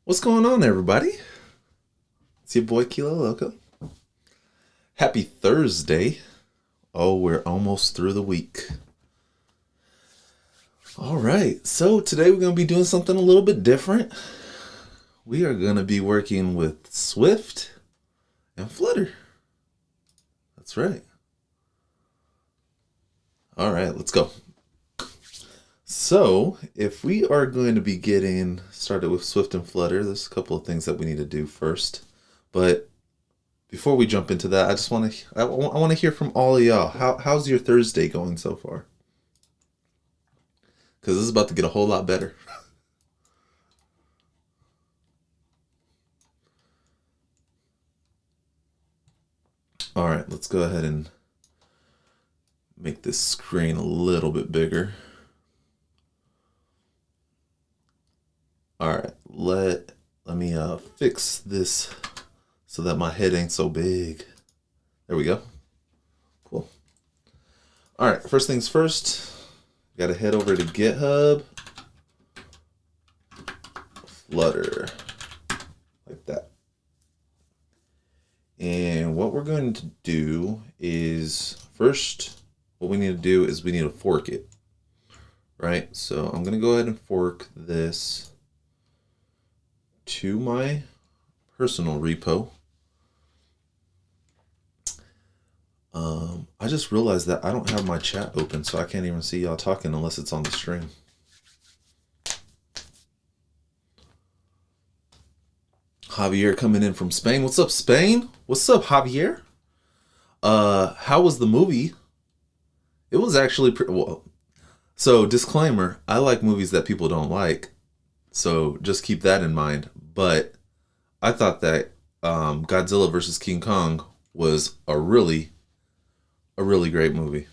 What's going on, everybody? It's your boy Kilo Loco. Happy Thursday. Oh, we're almost through the week. All right, so today we're going to be doing something a little bit different. We are going to be working with Swift and Flutter. That's right. All right, let's go. So, if we are going to be getting started with Swift and Flutter, there's a couple of things that we need to do first. But before we jump into that, I want to hear from all of y'all. How's your Thursday going so far? Because this is about to get a whole lot better. All right, let's go ahead and make this screen a little bit bigger. All right, let me fix this so that my head ain't so big. There we go. Cool. All right, first things first, got to head over to GitHub. Flutter, like that. And what we're going to do is, first, what we need to do is we need to fork it, right? So I'm going to go ahead and fork this to my personal repo. I just realized that I don't have my chat open, so I can't even see y'all talking unless it's on the stream. Javier coming in from Spain. What's up, Spain? What's up, Javier? How was the movie? It was actually well. So, disclaimer, I like movies that people don't like. So, just keep that in mind. But I thought that Godzilla vs. King Kong was a really great movie.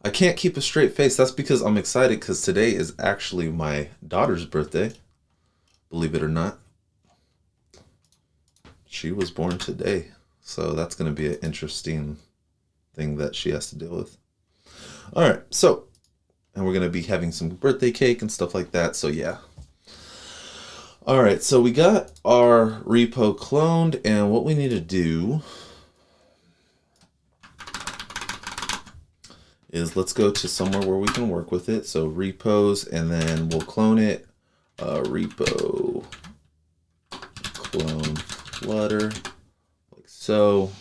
I can't keep a straight face. That's because I'm excited because today is actually my daughter's birthday. Believe it or not. She was born today. So that's going to be an interesting thing that she has to deal with. All right. So, and we're going to be having some birthday cake and stuff like that. So, yeah. All right. So we got our repo cloned, and what we need to do is let's go to somewhere where we can work with it. So repos, and then we'll clone it. Repo clone Flutter, like so.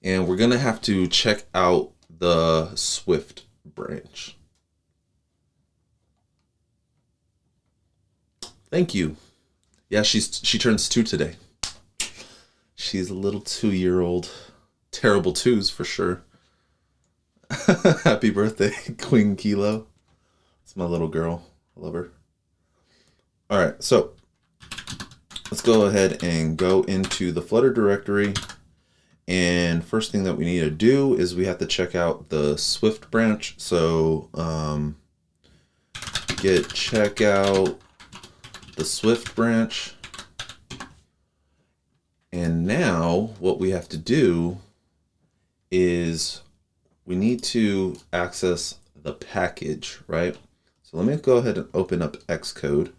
And we're going to have to check out the Swift branch. Thank you. Yeah, she turns 2 today. She's a little 2-year-old. Terrible 2s for sure. Happy birthday, Queen Kilo. It's my little girl. I love her. All right, so let's go ahead and go into the Flutter directory. And first thing that we need to do is we have to check out the Swift branch. So git check out the Swift branch. And now what we have to do is we need to access the package, right? So let me go ahead and open up Xcode.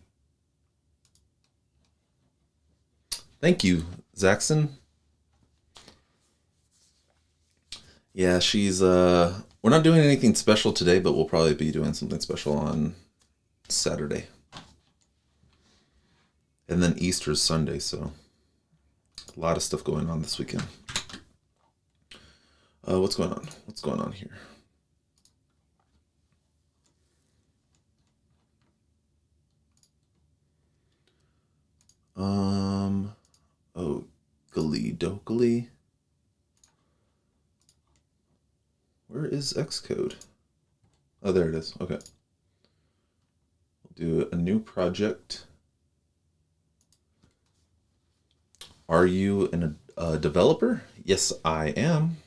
Thank you, Zaxon. Yeah, she's we're not doing anything special today, but we'll probably be doing something special on Saturday. And then Easter's Sunday, so a lot of stuff going on this weekend. What's going on? What's going on here? Oh, Dokily. Where is Xcode? Oh, there it is. Okay. We'll do a new project. Are you a developer? Yes, I am.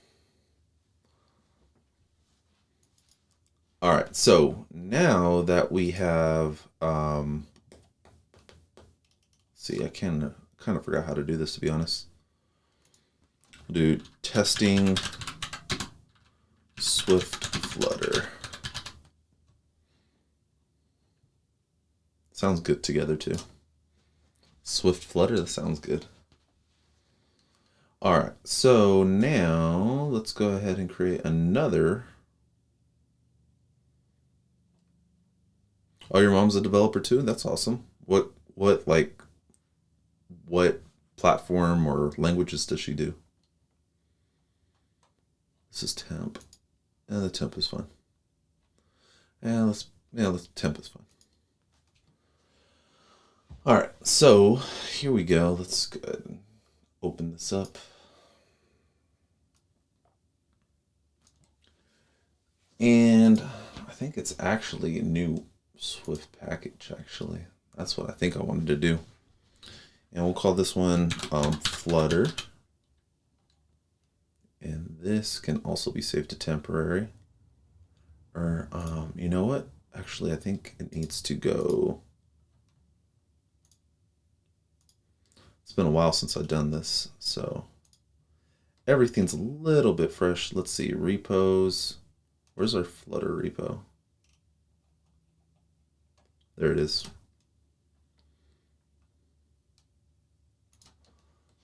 All right, so now that we have, see, I kind of forgot how to do this, to be honest. We'll do testing Swift Flutter. Sounds good together too. Swift Flutter, that sounds good. All right, so now let's go ahead and create another. Oh, your mom's a developer too? That's awesome. What platform or languages does she do? This is temp. And the temp is fun. And let's temp is fun. All right, so here we go. Let's go ahead and open this up. And I think it's actually a new Swift package, actually. That's what I think I wanted to do. And we'll call this one Flutter. And this can also be saved to temporary. Or, you know what? Actually, I think it needs to go. It's been a while since I've done this, so everything's a little bit fresh. Let's see, repos. Where's our Flutter repo? There it is.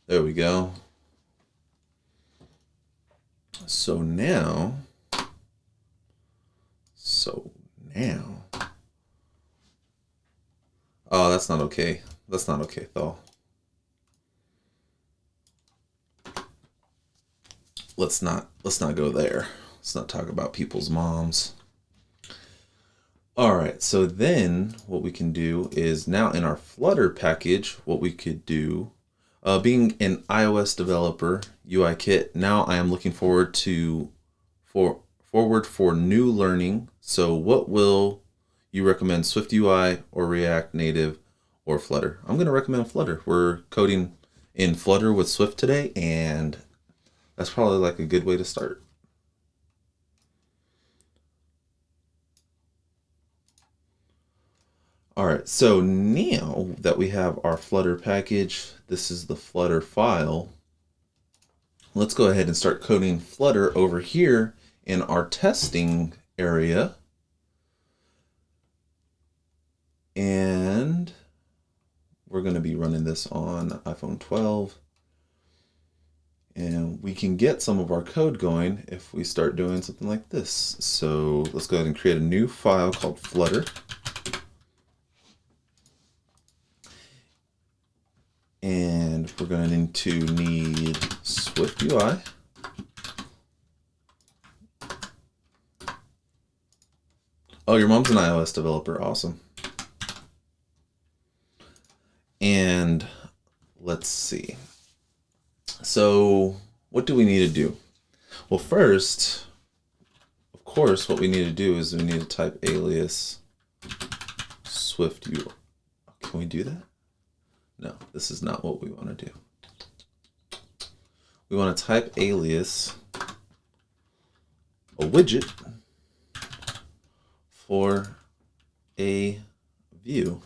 There we go. So now, oh, that's not okay. That's not okay, though. Let's not go there. Let's not talk about people's moms. All right, so then what we can do is now in our Flutter package, what we could do, being an iOS developer, UI kit, now I am looking forward for new learning. So what will you recommend, Swift UI or React Native or Flutter? I'm going to recommend Flutter. We're coding in Flutter with Swift today, and that's probably like a good way to start. All right, so now that we have our Flutter package, this is the Flutter file. Let's go ahead and start coding Flutter over here in our testing area. And we're going to be running this on iPhone 12. And we can get some of our code going if we start doing something like this. So let's go ahead and create a new file called Flutter. And we're going to need Swift UI. Oh, your mom's an iOS developer. Awesome. And let's see. So what do we need to do? Well, first, of course, what we need to do is we need to type alias Swift UI. Can we do that? No, this is not what we want to do. We want to type alias a widget for a view.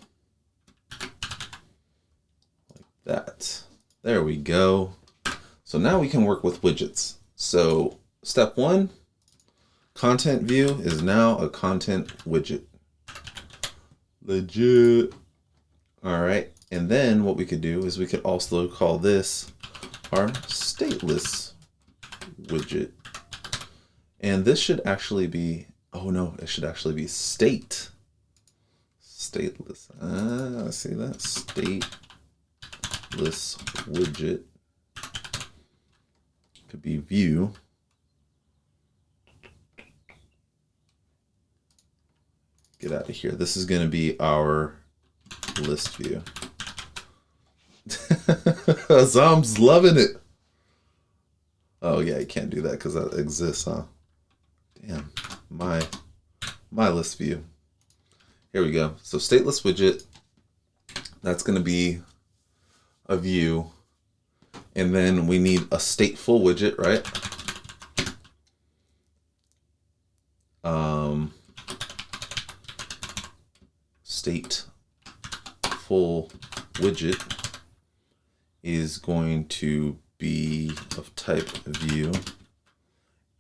Like that. There we go. So now we can work with widgets. So step one, content view is now a content widget. Legit. All right. And then what we could do is we could also call this our stateless widget. And this should actually be, oh no, it should actually be state. Stateless. I see that. Stateless widget. Could be view. Get out of here. This is going to be our list view. Zom's loving it. Oh yeah, you can't do that because that exists, huh? Damn, my list view. Here we go. So stateless widget, that's going to be a view. And then we need a stateful widget, right? Stateful widget is going to be of type view,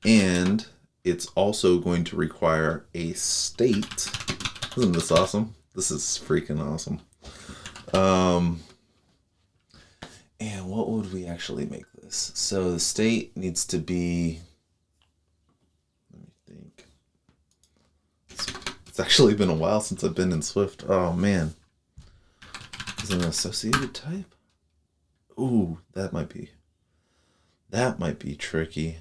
and it's also going to require a state. Isn't this awesome? This is freaking awesome. And what would we actually make this? So the state needs to be, let me think. It's actually been a while since I've been in Swift. Oh man. Is it an associated type? Ooh, that might be tricky.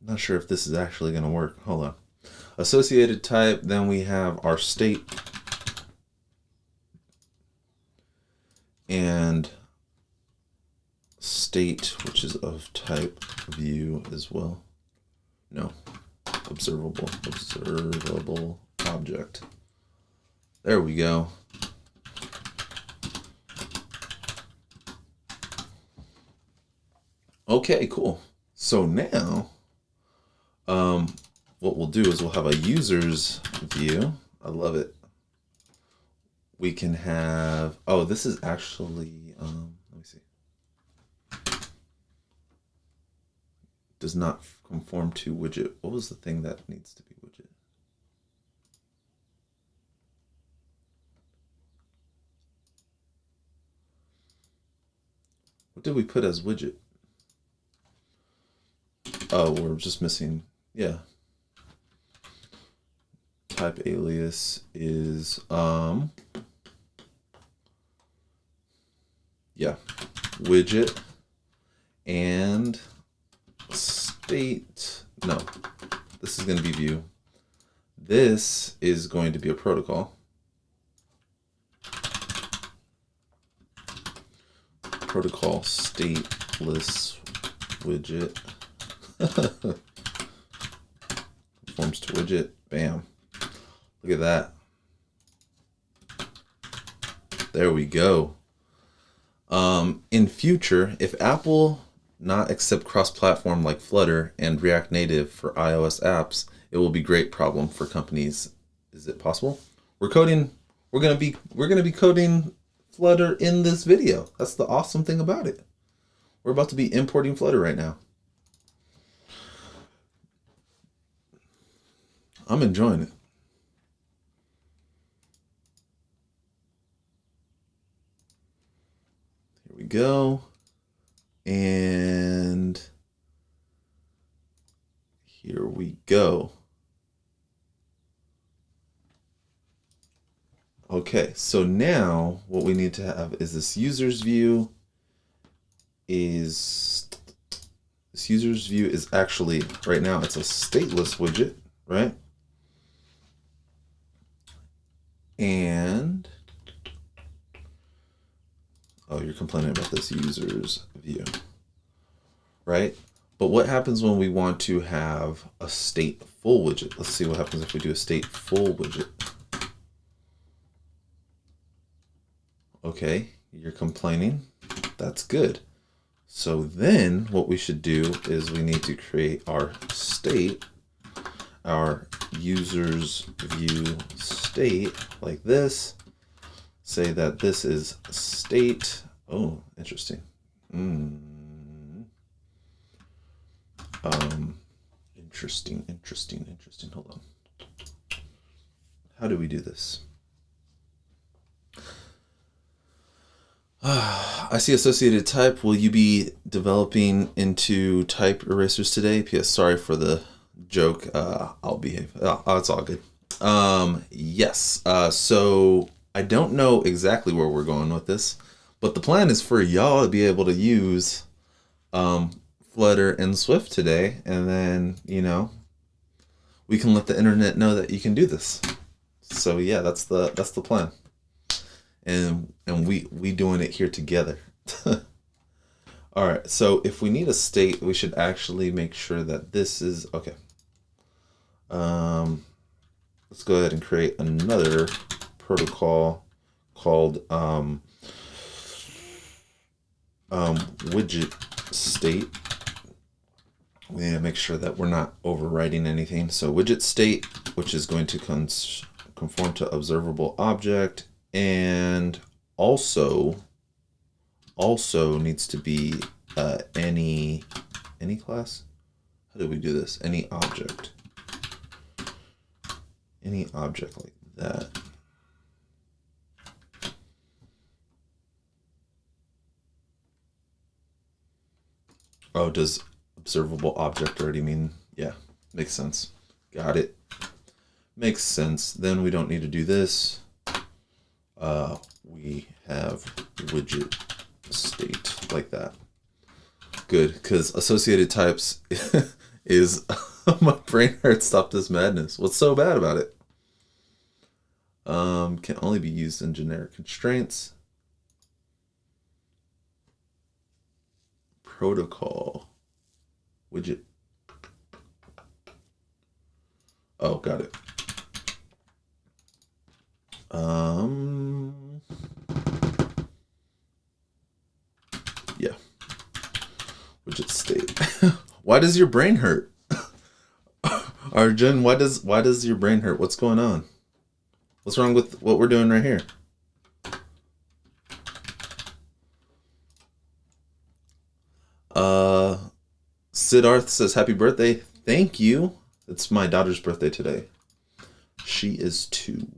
Not sure if this is actually going to work. Hold on. Associated type, then we have our state. And state, which is of type view as well. No, observable object. There we go. Okay, cool. So now, what we'll do is we'll have a user's view. I love it. We can have, oh, this is actually, let me see. Does not conform to widget. What was the thing that needs to be widget? What did we put as widget? Oh, we're just missing, yeah. Type alias is, yeah, widget and state. No, this is going to be view. This is going to be a protocol. Protocol stateless widget. Conforms to widget. Bam. Look at that. There we go. In future, if Apple not accept cross-platform like Flutter and React Native for iOS apps, it will be a great problem for companies. Is it possible? We're gonna be coding Flutter in this video. That's the awesome thing about it. We're about to be importing Flutter right now. I'm enjoying it. Here we go. And here we go. Okay, so now what we need to have is this user's view is actually, right now it's a stateless widget, right? And, oh, you're complaining about this user's view, right? But what happens when we want to have a stateful widget? Let's see what happens if we do a stateful widget. Okay, you're complaining. That's good. So then what we should do is we need to create our state, our user's view state like this. Say that this is state. Oh, interesting. Interesting. Hold on. How do we do this? I see associated type. Will you be developing into type erasers today? P.S. Sorry for the joke. I'll behave. Oh, it's all good. Yes. So I don't know exactly where we're going with this, but the plan is for y'all to be able to use Flutter and Swift today, and then, you know, we can let the internet know that you can do this. So yeah, that's the plan. And we doing it here together. All right, so if we need a state, we should actually make sure that this is okay. Let's go ahead and create another protocol called widget state. We need to make sure that we're not overwriting anything. So widget state, which is going to conform to observable object, and also needs to be any class. How do we do this? Any object. Any object like that. Oh, does observable object already mean? Yeah, makes sense. Got it. Makes sense. Then we don't need to do this. We have widget state like that. Good, because associated types is my brain heart stopped this madness. What's so bad about it? Can only be used in generic constraints. Protocol widget. Oh, got it. Yeah. Widget state. Why does your brain hurt? Arjun, why does your brain hurt? What's going on? What's wrong with what we're doing right here? Siddharth says happy birthday. Thank you. It's my daughter's birthday today. She is 2.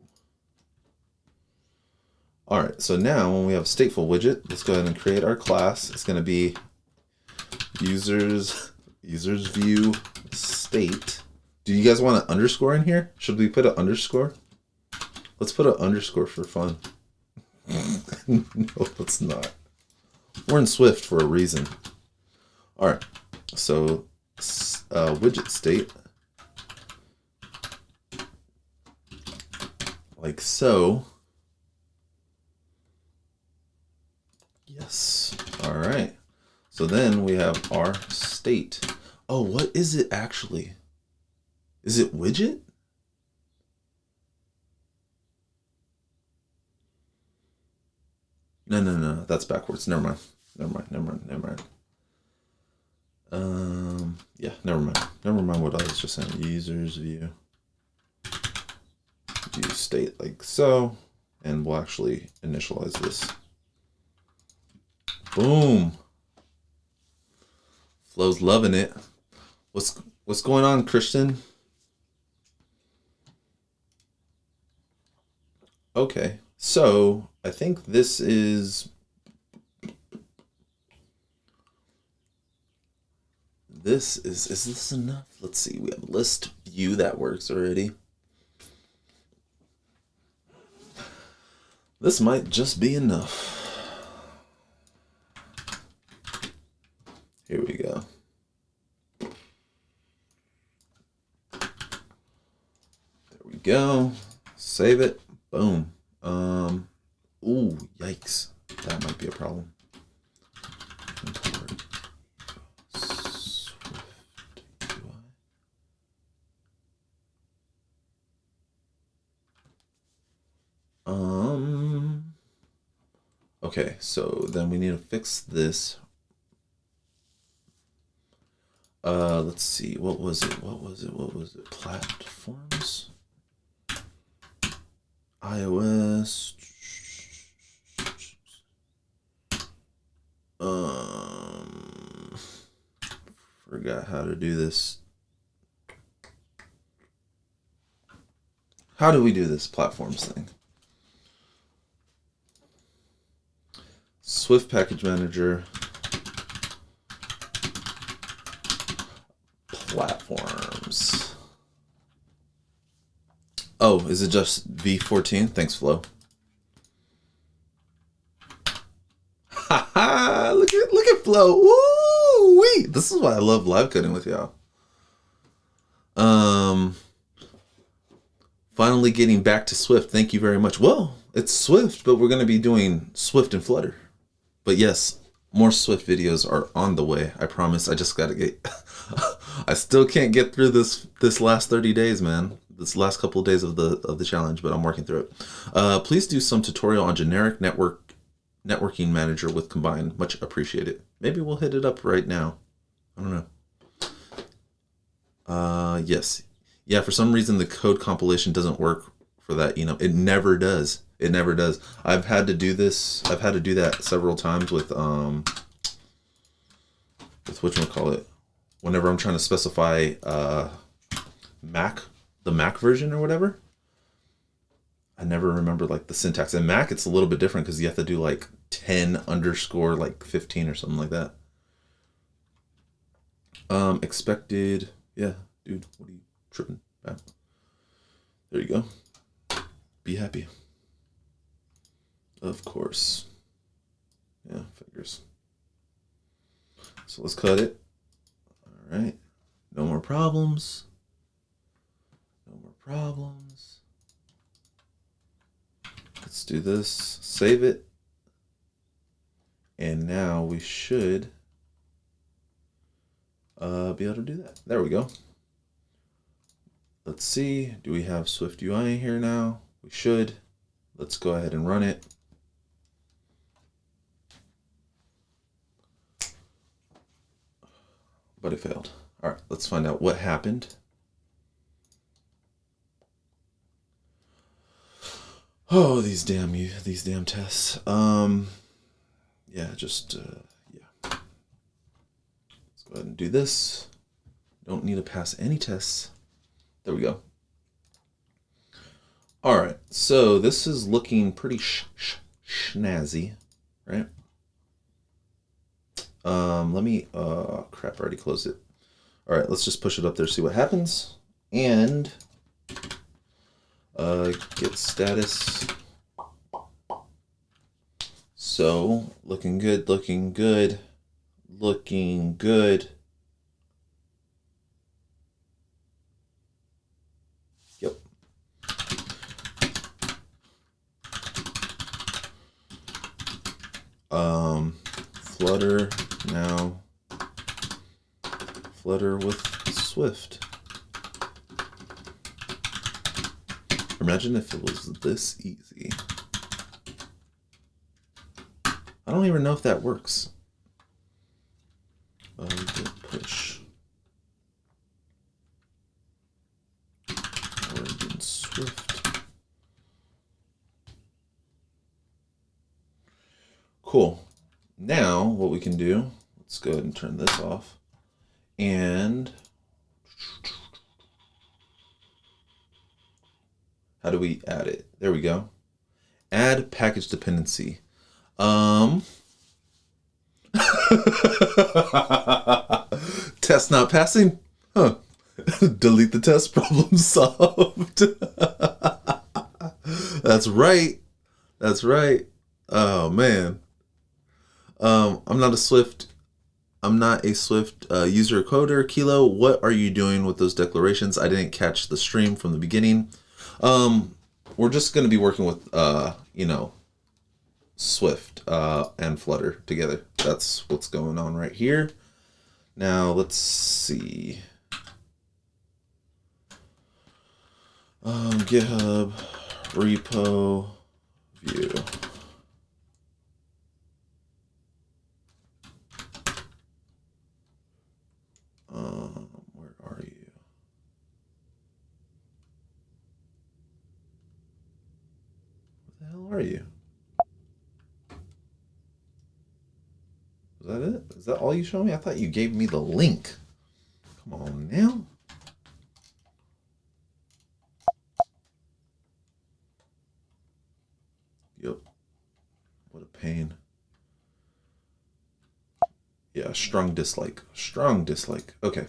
All right, so now when we have a stateful widget, let's go ahead and create our class. It's going to be users view state. Do you guys want an underscore in here? Should we put an underscore? Let's put an underscore for fun. No, let's not. We're in Swift for a reason. All right, so widget state. Like so. Yes. All right. So then we have our state. Oh, what is it actually? Is it widget? No. That's backwards. Never mind. Yeah, never mind. Never mind what I was just saying. Users view state like so, and we'll actually initialize this. Boom. Flo's loving it. What's going on, Christian? Okay, so I think this is this enough? Let's see. We have a list view that works already. This might just be enough. Here we go. There we go. Save it. Boom. Ooh, yikes. That might be a problem. Swift UI. Okay, so then we need to fix this. Let's see. What was it? Platforms. iOS. Forgot how to do this. How do we do this platforms thing? Swift package manager. Platforms. Oh, is it just V14? Thanks, Flo. Haha! Look at Flo. Woo wee! This is why I love live coding with y'all. Finally getting back to Swift. Thank you very much. Well, it's Swift, but we're going to be doing Swift and Flutter. But yes, more Swift videos are on the way. I promise. I just got to get... I still can't get through this last 30 days, man. This last couple of days of the challenge, but I'm working through it. Please do some tutorial on generic networking manager with Combine. Much appreciated. Maybe we'll hit it up right now. I don't know. Yes. Yeah, for some reason the code compilation doesn't work for that, you know. It never does. It never does. I've had to do this. I've had to do that several times with whatchamacallit. Whenever I'm trying to specify the Mac version or whatever, I never remember like the syntax. In Mac, it's a little bit different because you have to do like 10 underscore like 15 or something like that. Expected. Yeah, dude, what are you tripping about? There you go. Be happy. Of course. Yeah, figures. So let's cut it. All right. No more problems. No more problems. Let's do this. Save it. And now we should be able to do that. There we go. Let's see. Do we have Swift UI here now? We should. Let's go ahead and run it. But it failed. All right, let's find out what happened. Oh, these damn tests. Yeah, just yeah. Let's go ahead and do this. Don't need to pass any tests. There we go. All right, so this is looking pretty snazzy, right? Let me, crap, I already closed it. All right, let's just push it up there, see what happens. And get status. So, looking good, looking good, looking good. Yep. Flutter now. Flutter with Swift. Imagine if it was this easy. I don't even know if that works. Git push. Origin Swift. Cool. Now what we can do, let's go ahead and turn this off. And how do we add it? There we go. Add package dependency. Test not passing? Huh. Delete the test, problem solved. That's right. That's right. Oh man. I'm not a Swift user coder. Kilo, what are you doing with those declarations? I didn't catch the stream from the beginning. We're just going to be working with, Swift and Flutter together. That's what's going on right here. Now, let's see. GitHub, repo, view. Where are you? Where the hell are you? Is that it? Is that all you showed me? I thought you gave me the link. Come on now. Yep. What a pain. Yeah, strong dislike. Strong dislike. Okay.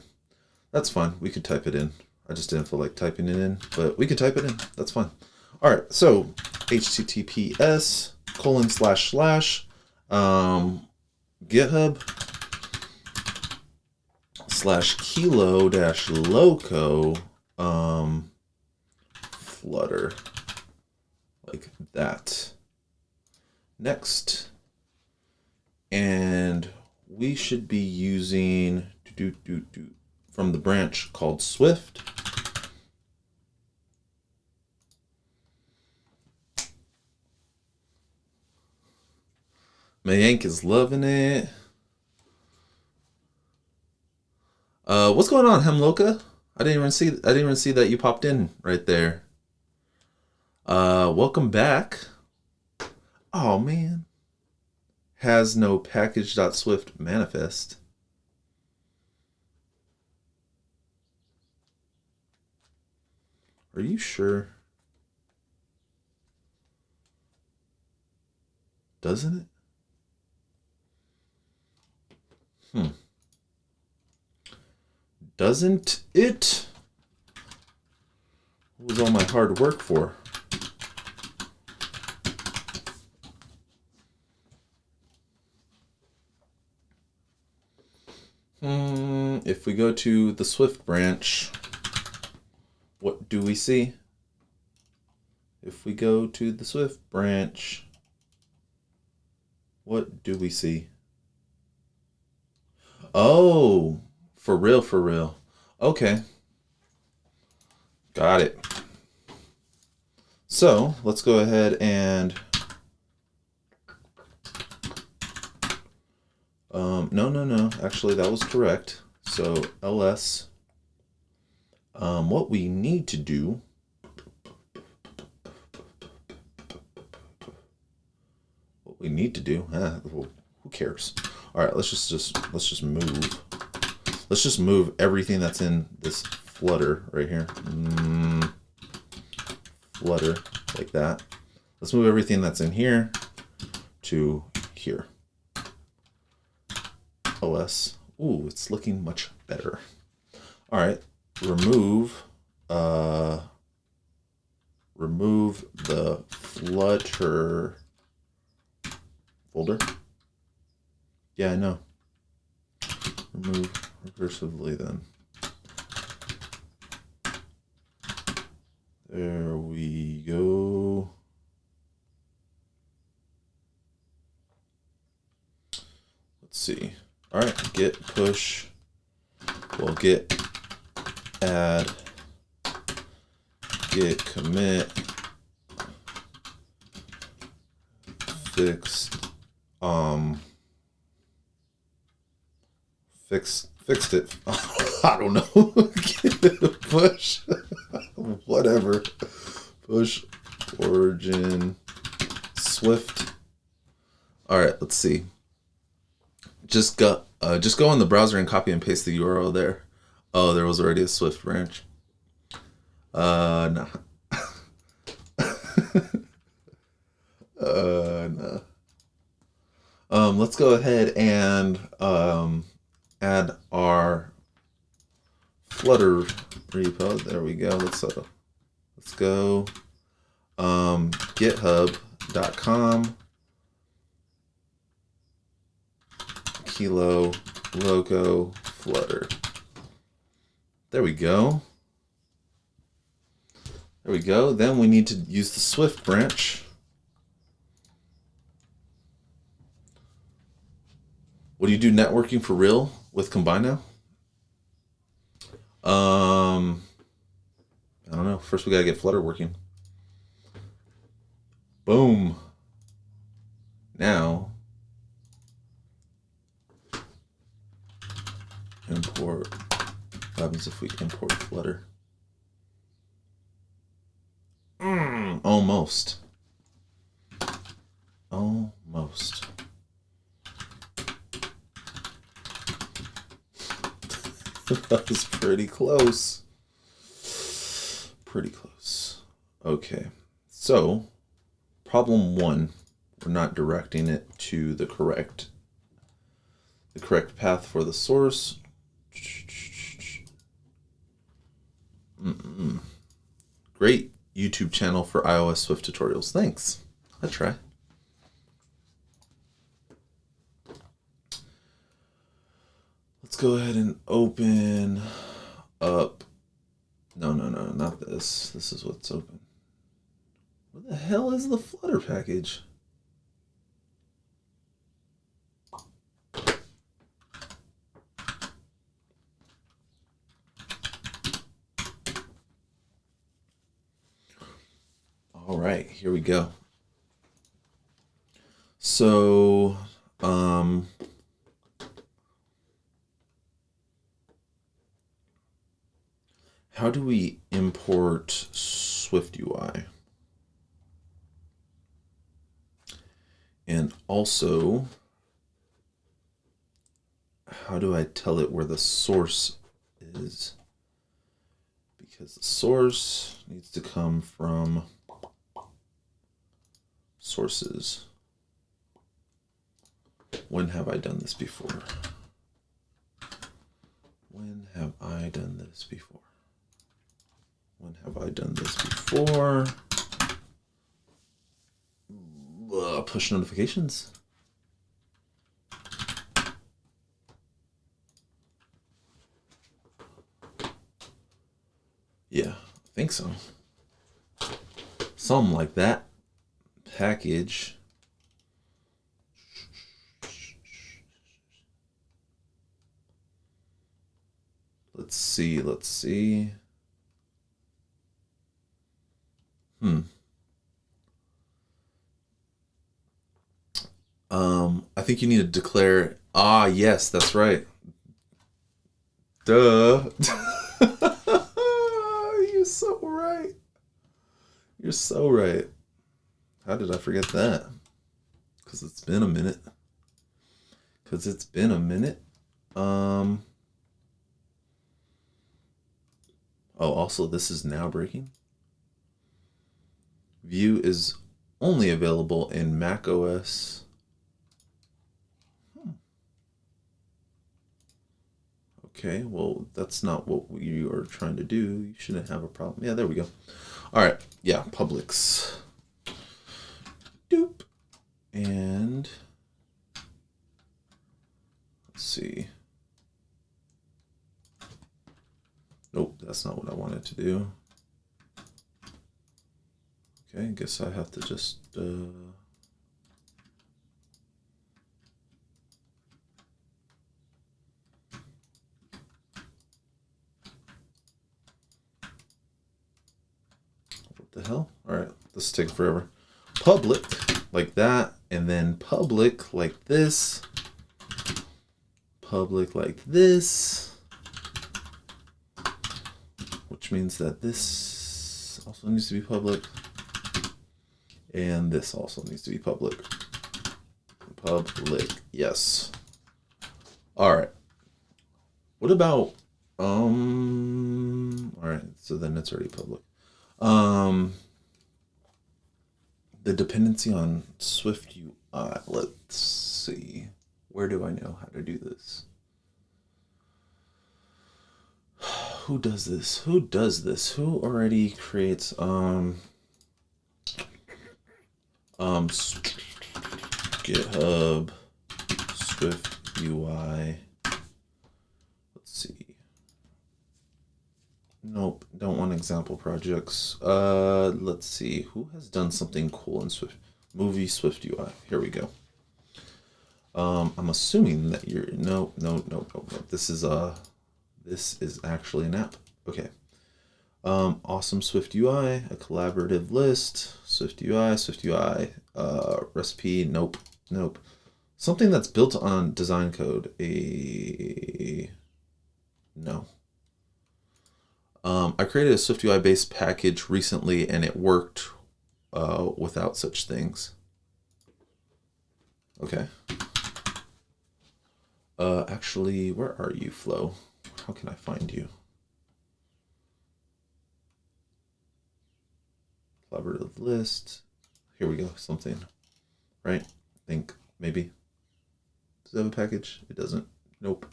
That's fine. We could type it in. I just didn't feel like typing it in, but we could type it in. That's fine. All right. So https:// GitHub /Kilo Loco Flutter, like that. Next, and we should be using from the branch called Swift. Mayank is loving it. What's going on, Hemloka? I didn't even see that you popped in right there. Welcome back. Oh man. Has no package.swift manifest. Are you sure? Doesn't it? Doesn't it? What was all my hard work for? If we go to the Swift branch, what do we see? If we go to the Swift branch, what do we see? Oh, for real, for real. Okay. Got it. So let's go ahead and no. Actually, that was correct. So ls, what we need to do, well, who cares? All right, let's just move. Let's just move everything that's in this Flutter right here. Flutter, like that. Let's move everything that's in here to here. OS. Ooh, it's looking much better. All right, remove the Flutter folder. Yeah, I know. Remove recursively then. There we go. Let's see. All right, git push. We'll git add, git commit, fixed it. I don't know. Git push. Whatever. Push origin Swift. All right, let's see. Just go in the browser and copy and paste the URL there. Oh, there was already a Swift branch. No. No. Let's go ahead and add our Flutter repo. There we go. Let's go github.com Kilo Loco Flutter. There we go. There we go. Then we need to use the Swift branch. What do you do networking for real with Combine now? I don't know. First we gotta get Flutter working. Boom. Now import. What happens if we import Flutter? Almost. Almost. That was pretty close. Pretty close. Okay. So, problem 1, we're not directing it to the correct path for the source. Great YouTube channel for iOS Swift tutorials. Thanks. I try. Let's go ahead and open up. No, not this. This is what's open. What the hell is the Flutter package? All right, here we go. So, how do we import Swift UI? And also, how do I tell it where the source is? Because the source needs to come from sources. When have I done this before? When have I done this before? When have I done this before? Push notifications. Yeah, I think so. Something like that. Package. Let's see. I think you need to declare, yes, that's right. Duh. You're so right. You're so right. How did I forget that? Because it's been a minute. Also, this is now breaking. Vue is only available in Mac OS. Okay, well, that's not what you are trying to do. You shouldn't have a problem. Yeah, there we go. All right, yeah, publics. Doop. And let's see. Nope, that's not what I wanted to do. Okay, I guess I have to just what the hell? All right, this is taking forever. Public like that, and then public like this. Public like this. Which means that this also needs to be public. And this also needs to be public. Public, yes. All right. What about, all right, so then it's already public. The dependency on Swift UI, let's see. Where do I know how to do this? Who does this? Who already creates, GitHub, Swift UI. Let's see. Nope, don't want example projects. Let's see. Who has done something cool in Swift? Movie Swift UI. Here we go. I'm assuming that you're no. This is actually an app. Okay. Awesome Swift UI, a collaborative list, Swift UI, recipe, nope. Something that's built on design code, no. I created a Swift UI based package recently and it worked without such things. Okay. Actually, where are you, Flo? How can I find you? Collaborative list. Here we go. Something, right? Think maybe. Does it have a package? It doesn't. Nope.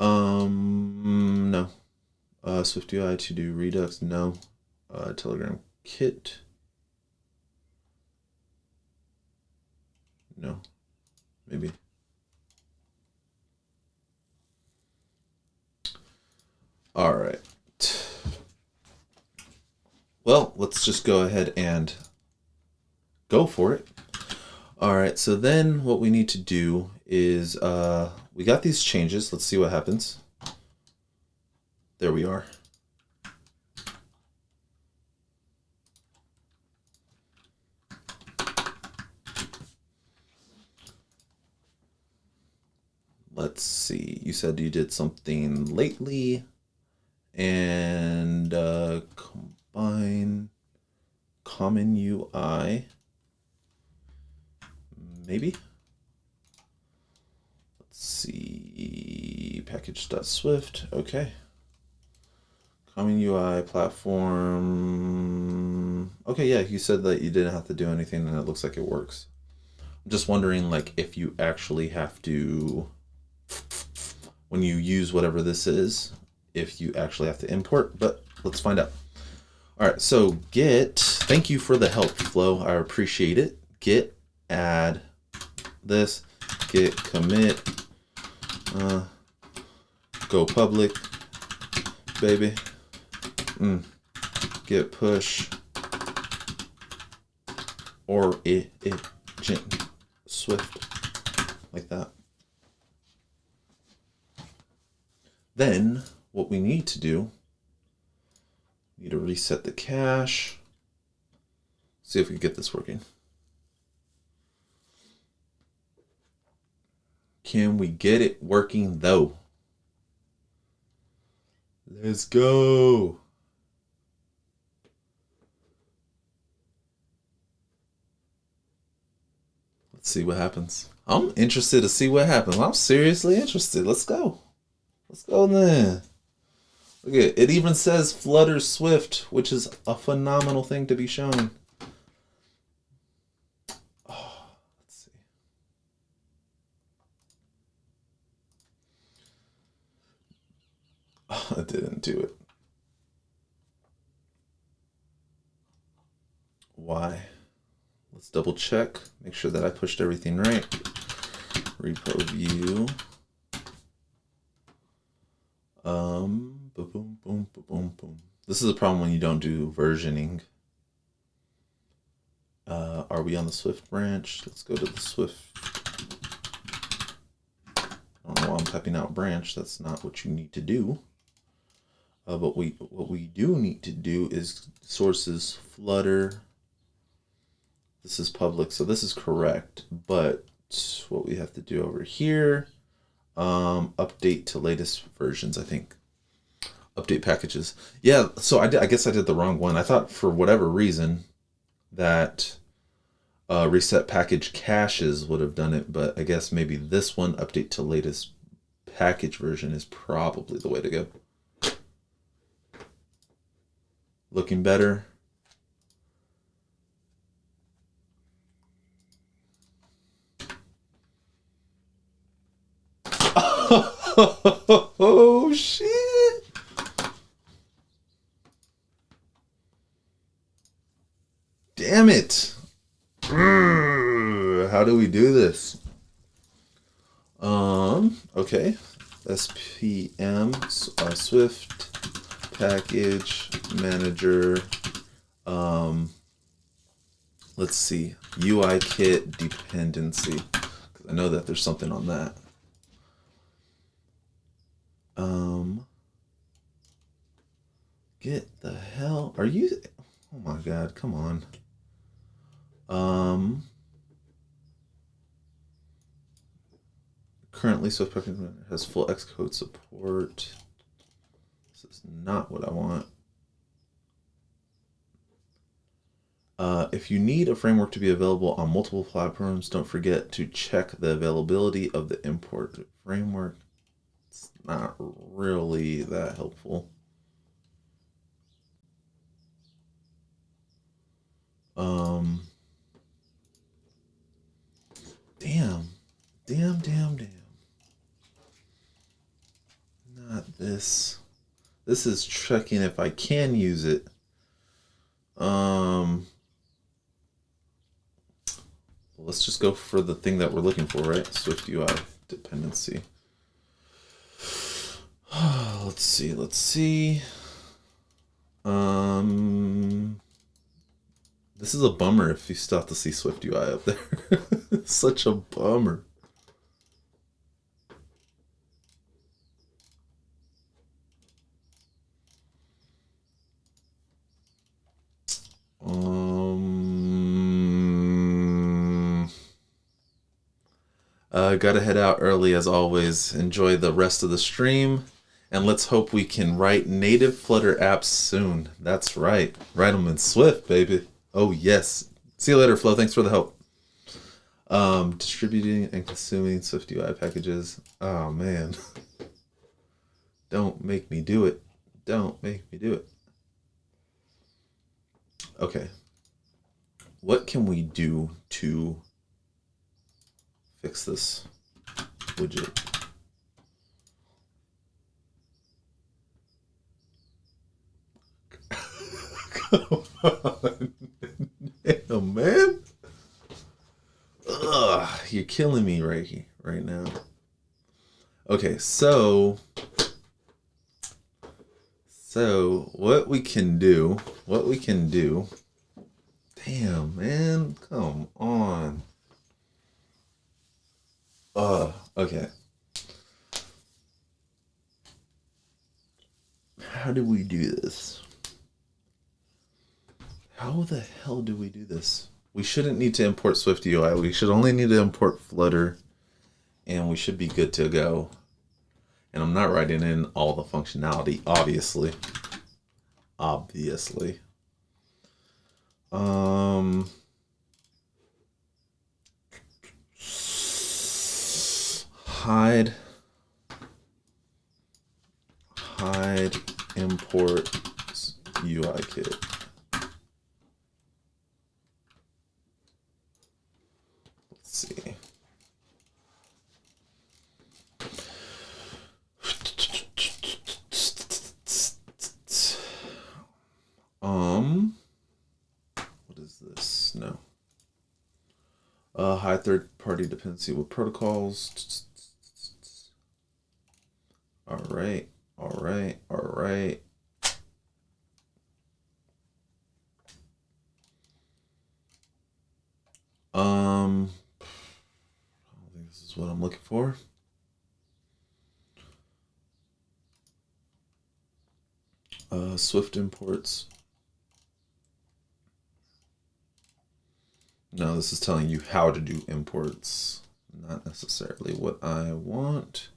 No. Swift UI to do Redux. No. Telegram kit. No. Maybe. All right. Well, let's just go ahead and go for it. All right, so then what we need to do is we got these changes. Let's see what happens. There we are. Let's see. You said you did something lately and combine common UI. Maybe. Let's see. Package.swift. Okay. Common UI platform. Okay, yeah, you said that you didn't have to do anything and it looks like it works. I'm just wondering, like, if you actually have to, when you use whatever this is, if you actually have to import, but let's find out. All right, so git, thank you for the help, Flo. I appreciate it. Git add this, git commit, go public, baby. Git push or agent Swift, like that. Then what we need to do, we need to reset the cache. See if we can get this working. Can we get it working though? Let's go. Let's see what happens. I'm interested to see what happens. I'm seriously interested. Let's go. Let's go then. Look at it. It even says Flutter Swift, which is a phenomenal thing to be shown. Oh, let's see. Oh, it didn't do it. Why? Let's double check. Make sure that I pushed everything right. Repo view. Boom, boom, boom, boom, boom. This is a problem when you don't do versioning. Are we on the Swift branch? Let's go to the Swift. I don't know why I'm typing out branch. That's not what you need to do. But what we do need to do is sources Flutter. This is public, so this is correct. But what we have to do over here, update to latest versions, I think. Update packages. Yeah, so I guess I did the wrong one. I thought for whatever reason that reset package caches would have done it, but I guess maybe this one, update to latest package version, is probably the way to go. Looking better. Oh shit. Damn it. How do we do this? Okay. SPM Swift package manager. Let's see. UI kit dependency. 'Cause I know that there's something on that. Get the hell, are you, oh my god, come on. Currently Swift package has full Xcode support. This is not what I want. If you need a framework to be available on multiple platforms, don't forget to check the availability of the import framework. It's not really that helpful. Damn. Not this. This is checking if I can use it. Let's just go for the thing that we're looking for, right? Swift UI dependency. Let's see. This is a bummer if you still have to see Swift UI up there. It's such a bummer. Gotta head out early as always. Enjoy the rest of the stream, and let's hope we can write native Flutter apps soon. That's right. Write them in Swift, baby. Oh yes. See you later, Flo. Thanks for the help. Distributing and consuming Swift UI packages. Oh man. Don't make me do it. Don't make me do it. Okay. What can we do to fix this widget. Come on. Damn, man. Ugh, you're killing me right now. Okay, so what we can do, damn, man, come on. Okay. How do we do this? How the hell do we do this? We shouldn't need to import Swift UI. We should only need to import Flutter, and we should be good to go. And I'm not writing in all the functionality, obviously. Hide import UI kit. Let's see. What is this? No. Hide third-party dependency with protocols. All right. I don't think this is what I'm looking for. Swift imports. No, this is telling you how to do imports, not necessarily what I want.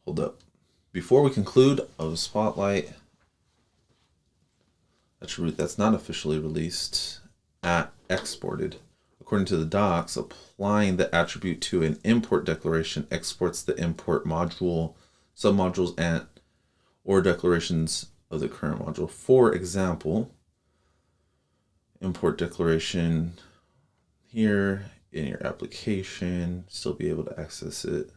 Hold up. Before we conclude, I'll spotlight that's not officially released at exported. According to the docs, applying the attribute to an import declaration exports the import module, submodules, and or declarations of the current module. For example, import declaration here in your application, still be able to access it.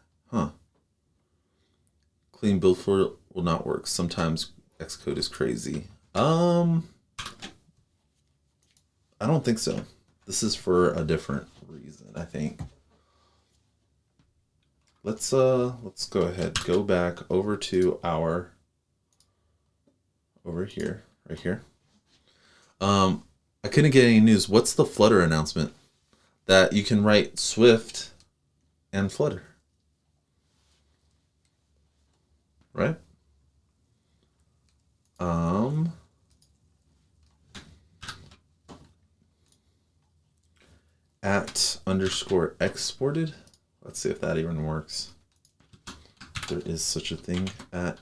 Clean build for will not work. Sometimes Xcode is crazy. I don't think so. This is for a different reason, I think. Let's go ahead, go back over to our right here. I couldn't get any news. What's the Flutter announcement? That you can write Swift and Flutter. Right? At underscore exported. Let's see if that even works. There is such a thing at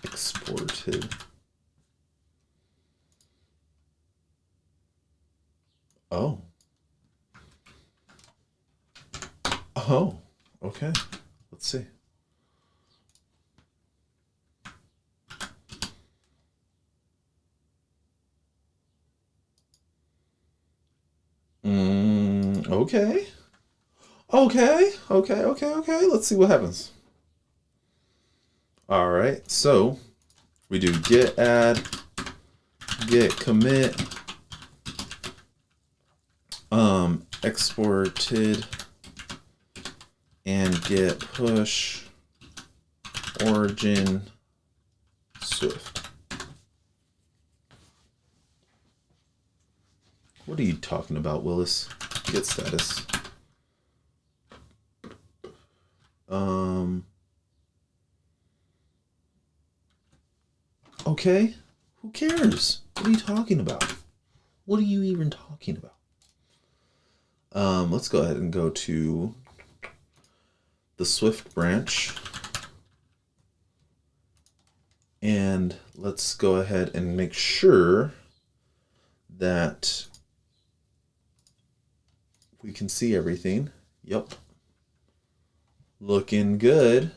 exported. Oh, okay. Let's see. Okay. Let's see what happens. All right, so we do git add, git commit, exported, and git push origin Swift. What are you talking about, Willis? Git status. Okay, who cares? What are you talking about? What are you even talking about? Let's go ahead and go to the Swift branch. And let's go ahead and make sure that we can see everything. Yep. Looking good.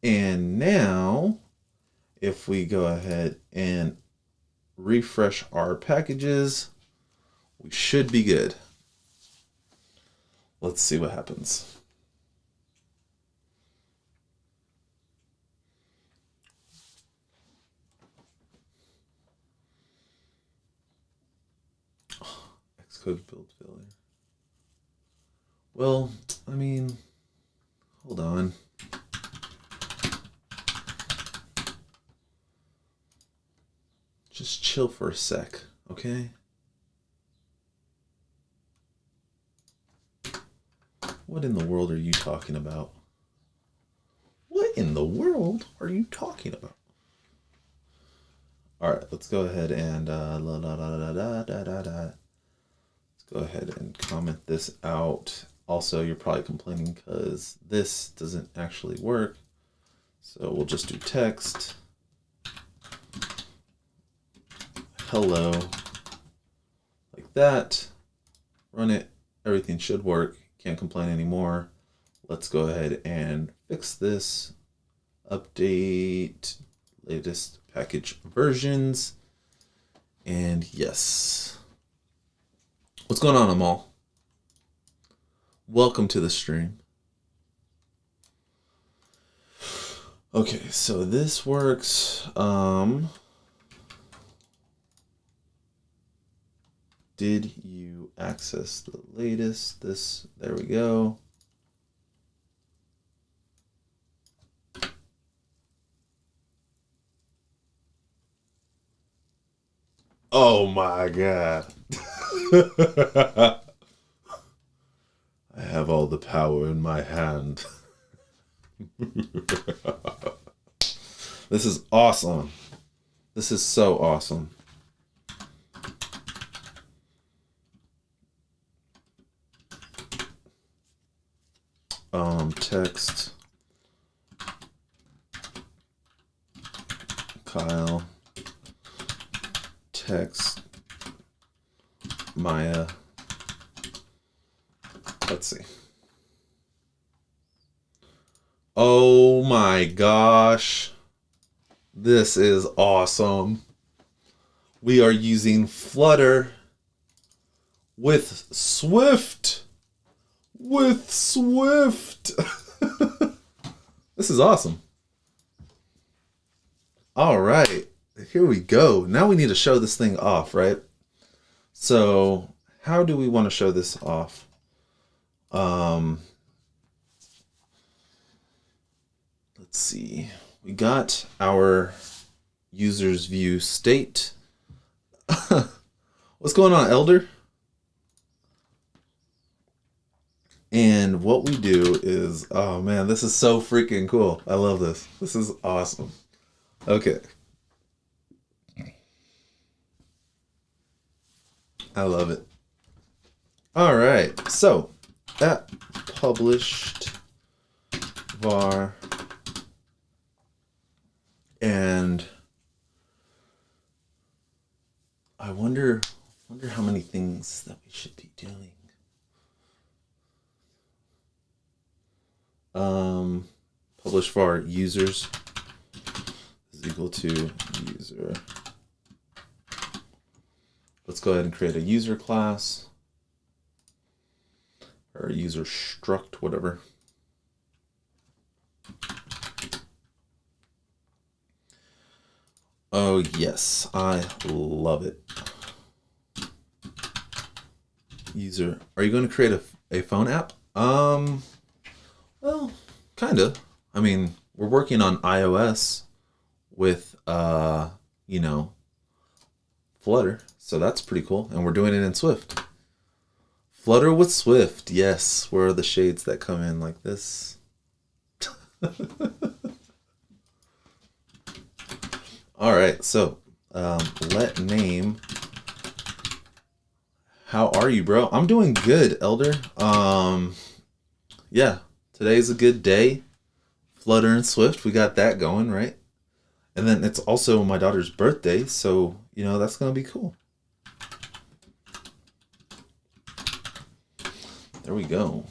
And now, if we go ahead and refresh our packages, we should be good. Let's see what happens. Xcode build failure. Well, I mean, hold on. Just chill for a sec, okay? What in the world are you talking about? What in the world are you talking about? All right, let's go ahead and let's go ahead and comment this out. Also, you're probably complaining because this doesn't actually work. So we'll just do text. Hello. Like that. Run it. Everything should work. Can't complain anymore. Let's go ahead and fix this. Update latest package versions. And yes. What's going on, Amal? Welcome to the stream. Okay, so this works. Did you access the latest? This, there we go. Oh my God. I have all the power in my hand. This is awesome. This is so awesome. Text Kyle, text Maya. Let's see. Oh my gosh. This is awesome. We are using Flutter with Swift. With Swift. This is awesome. All right. Here we go. Now we need to show this thing off, right? So how do we want to show this off? Let's see. We got our users view state. What's going on, Elder? And what we do is, oh man, this is so freaking cool. I love this. This is awesome. Okay. I love it. All right. So that published var and I wonder how many things that we should be doing. Publish var users is equal to user. Let's go ahead and create a user class or a user struct, whatever. Oh yes, I love it. User, are you going to create a phone app? Well, kind of. I mean, we're working on iOS with, you know, Flutter. So that's pretty cool. And we're doing it in Swift. Flutter with Swift. Yes. Where are the shades that come in like this? All right. So let name. How are you, bro? I'm doing good, Elder. Yeah. Today's a good day. Flutter and Swift, we got that going, right? And then it's also my daughter's birthday, so, you know, that's going to be cool. There we go.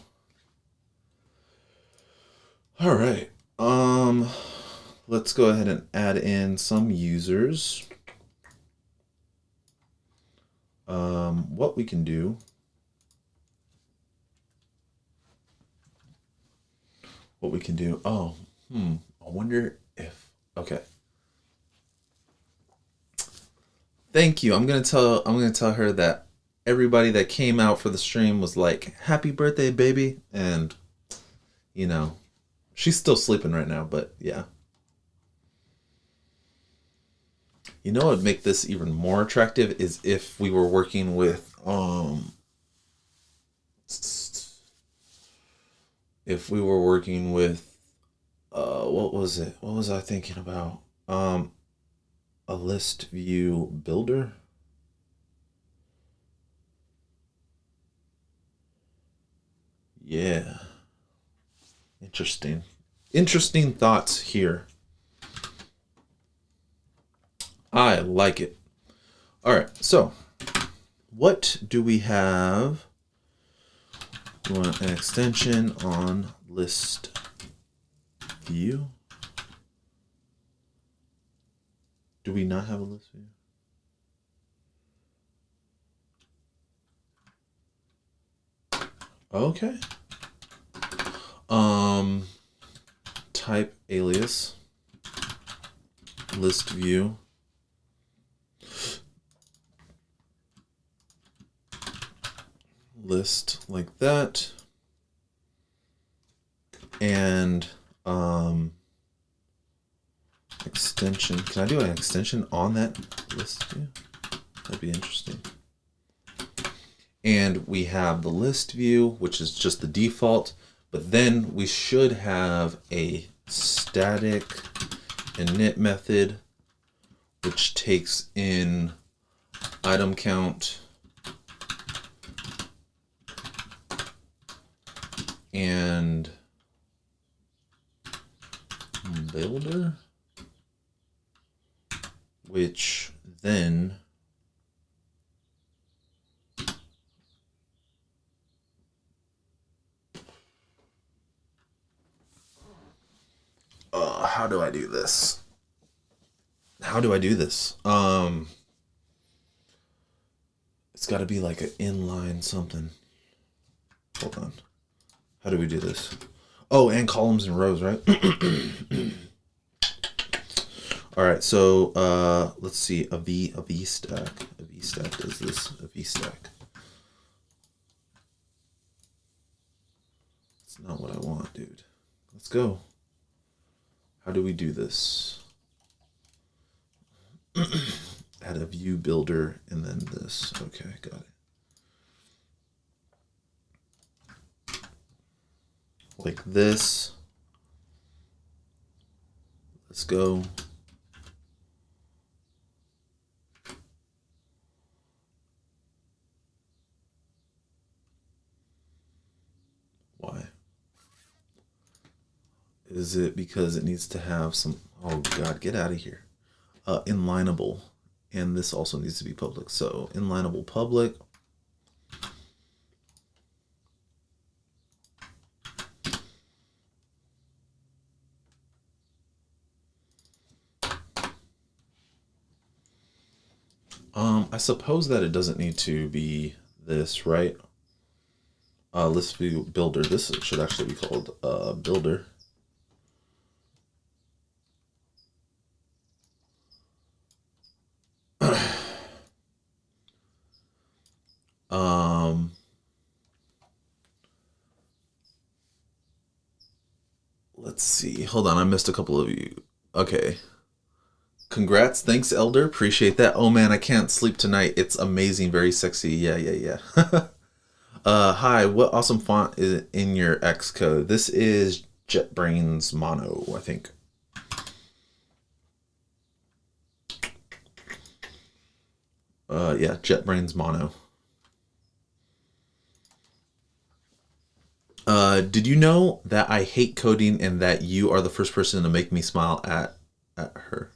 All right. let's go ahead and add in some users. What we can do. Oh, I wonder if, okay. Thank you. I'm gonna tell her that everybody that came out for the stream was like, "Happy birthday, baby," and you know, she's still sleeping right now, but yeah. You know what would make this even more attractive is if we were working with what was it? What was I thinking about? A list view builder. Yeah. Interesting. Interesting thoughts here. I like it. All right, so what do we have? We want an extension on list view. Do we not have a list view? Okay. Type alias list view. List like that. And extension. Can I do an extension on that list view? That'd be interesting. And we have the list view, which is just the default, but then we should have a static init method, which takes in item count and builder, which then how do I do this? It's got to be like an inline something. Hold on. How do we do this? Oh, and columns and rows, right? All right, so let's see. A V stack. A V stack does this. A V stack. That's not what I want, dude. Let's go. How do we do this? Add a view builder and then this. Okay, got it. Like this. Let's go. Why? Is it because it needs to have some, oh God, get out of here. Inlineable. And this also needs to be public. So inlineable public. I suppose that it doesn't need to be this, right? List view builder. This should actually be called builder. Let's see. Hold on, I missed a couple of you. Okay. Congrats. Thanks, Elder. Appreciate that. Oh man, I can't sleep tonight. It's amazing. Very sexy. Yeah. Hi, what awesome font is in your Xcode? This is JetBrains Mono, I think. Yeah, JetBrains Mono. Did you know that I hate coding and that you are the first person to make me smile at her?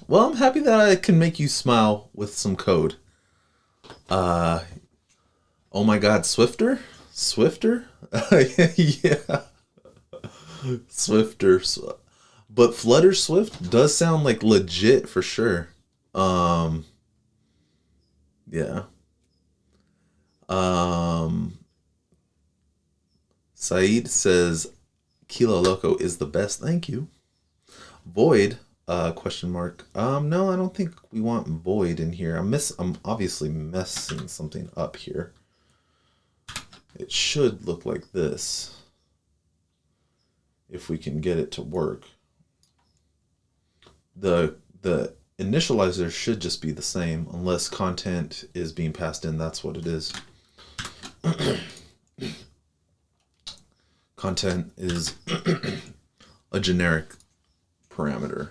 Well, I'm happy that I can make you smile with some code. Oh my God, Swifter? Yeah. Swifter. But Flutter Swift does sound like legit for sure. Yeah. Saeed says Kilo Loco is the best. Thank you. Void, question mark. No, I don't think we want void in here. I'm obviously messing something up here. It should look like this if we can get it to work. The initializer should just be the same unless content is being passed in. That's what it is. Content is a generic parameter.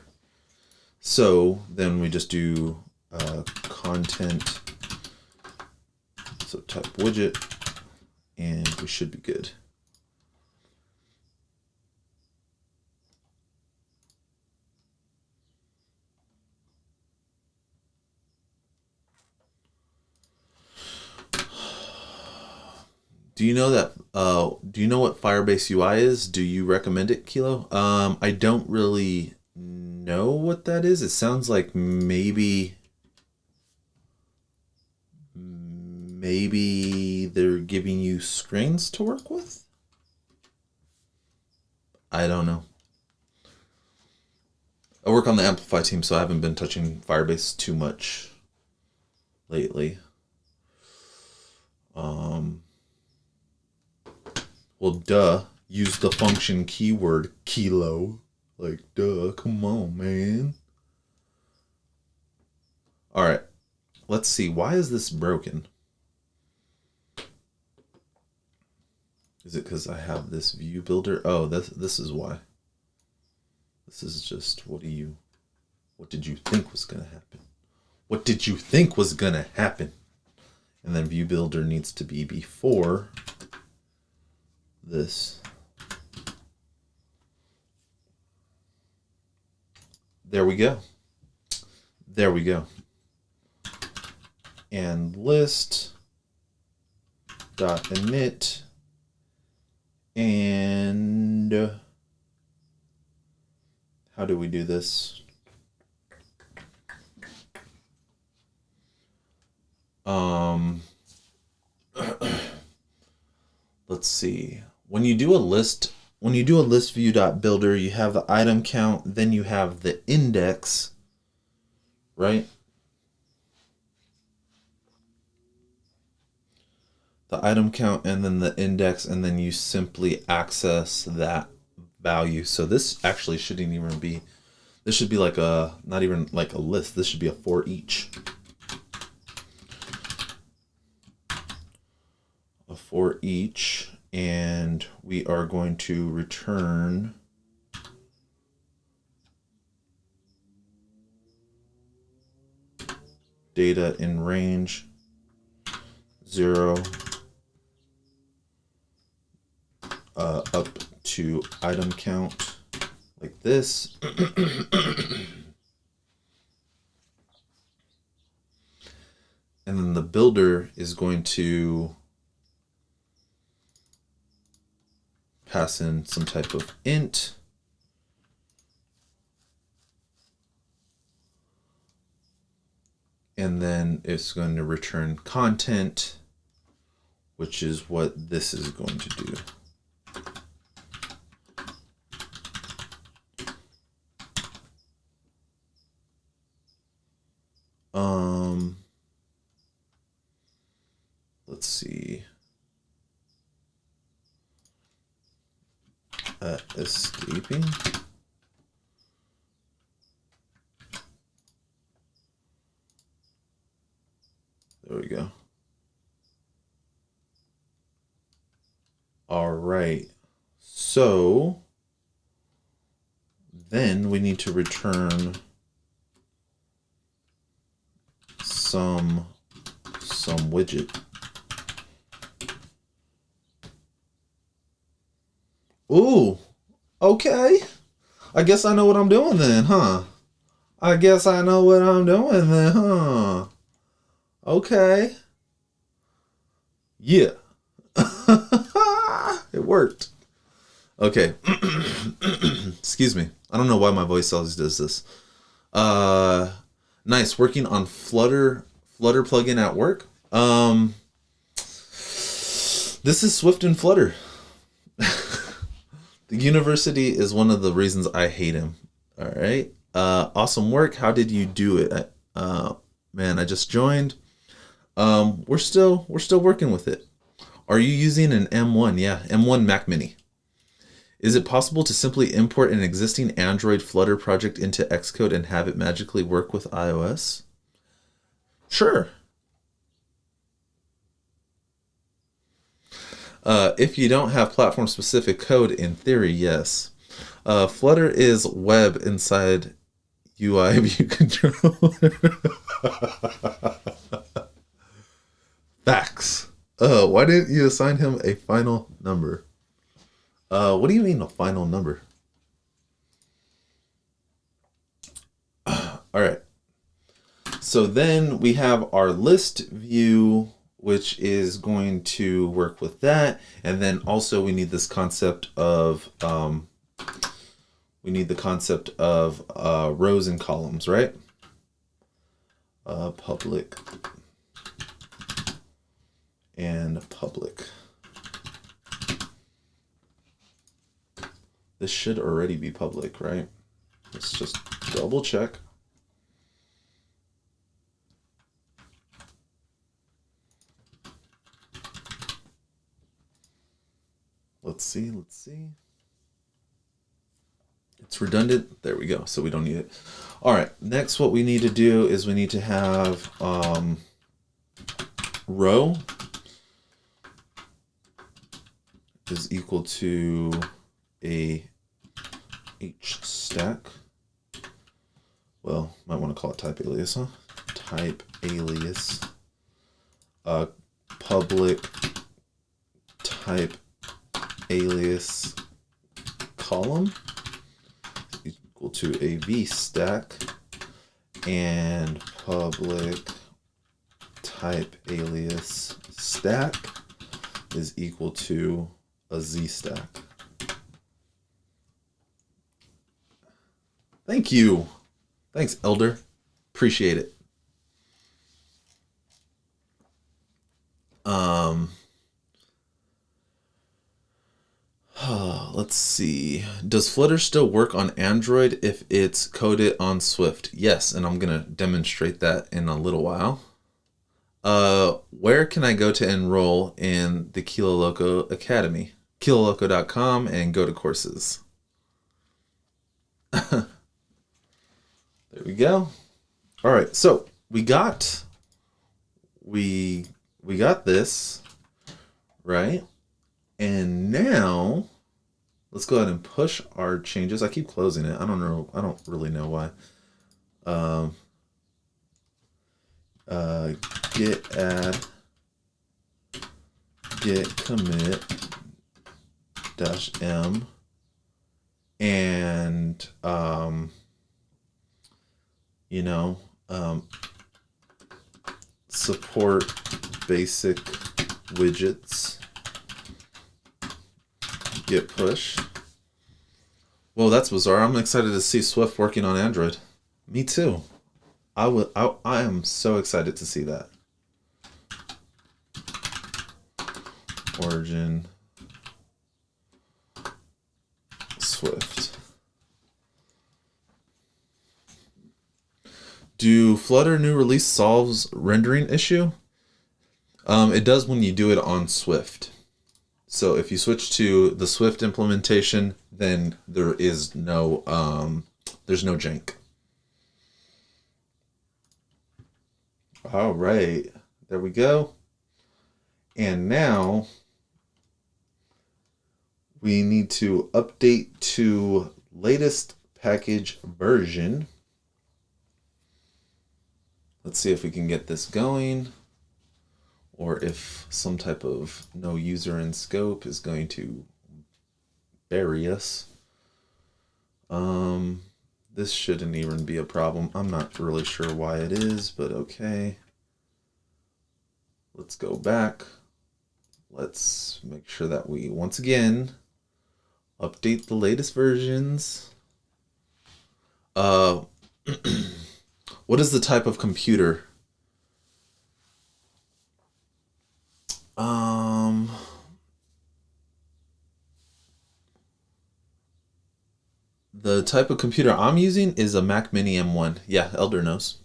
So then we just do content, so type widget, and we should be good. Do you know that? Do you know what Firebase UI is? Do you recommend it, Kilo? I don't really know what that is. It sounds like maybe they're giving you screens to work with. I don't know. I work on the Amplify team, so I haven't been touching Firebase too much lately. Well, duh. Use the function keyword kilo. Like, duh. Come on, man. All right. Let's see. Why is this broken? Is it because I have this view builder? Oh, this is why. This is just, what did you think was going to happen? What did you think was going to happen? And then view builder needs to be before this. There we go. There we go. And list dot init and how do we do this? Let's see. When you do a list view dot builder, you have the item count, then you have the index, right? The item count and then the index, and then you simply access that value. So this actually shouldn't even be, this should be like a, not even like a list. This should be a for each. A for each. And we are going to return data in range 0 up to item count like this. And then the builder is going to pass in some type of int. And then it's going to return content, which is what this is going to do. Let's see. Escaping. There we go. All right. So then we need to return some widget. Ooh, okay. I guess I know what I'm doing then, huh? I guess I know what I'm doing then, huh? Okay. Yeah. It worked. Okay. Excuse me. I don't know why my voice always does this. Nice. Working on Flutter plugin at work. This is Swift and Flutter. The university is one of the reasons I hate him. All right. Awesome work. How did you do it? Man, I just joined. We're still working with it. Are you using an M1? Yeah, M1 Mac Mini. Is it possible to simply import an existing Android Flutter project into Xcode and have it magically work with iOS? Sure. If you don't have platform-specific code, in theory, yes. Flutter is web inside UI view controller. Facts. Why didn't you assign him a final number? What do you mean a final number? All right. So then we have our list view, which is going to work with that. And then also we need this concept of, rows and columns, right? Public and public. This should already be public, right? Let's just double check. Let's see. It's redundant. There we go. So we don't need it. All right. Next, what we need to do is we need to have row is equal to a h stack. Well, might want to call it type alias, huh? Type alias. Public type alias column equal to a v stack, and public type alias stack is equal to a z stack. Thank you. Thanks, Elder. Appreciate it. Let's see. Does Flutter still work on Android if it's coded on Swift? Yes, and I'm going to demonstrate that in a little while. Where can I go to enroll in the Kilo Loco Academy? KiloLoco.com and go to courses. There we go. All right, so we got this, right? And now let's go ahead and push our changes. I keep closing it. I don't really know why. Git add, git commit -m, and support basic widgets. Git push. Well, that's bizarre. I'm excited to see Swift working on Android. Me too. I am so excited to see that. Origin Swift. Do Flutter new release solves rendering issue? It does when you do it on Swift. So if you switch to the Swift implementation, then there is no there's no jank. All right, there we go. And now we need to update to latest package version. Let's see if we can get this going, or if some type of no user in scope is going to bury us. This shouldn't even be a problem. I'm not really sure why it is, but okay. Let's go back. Let's make sure that we, once again, Update the latest versions. What is the type of computer? The type of computer I'm using is a Mac Mini M1. Yeah, Elder knows.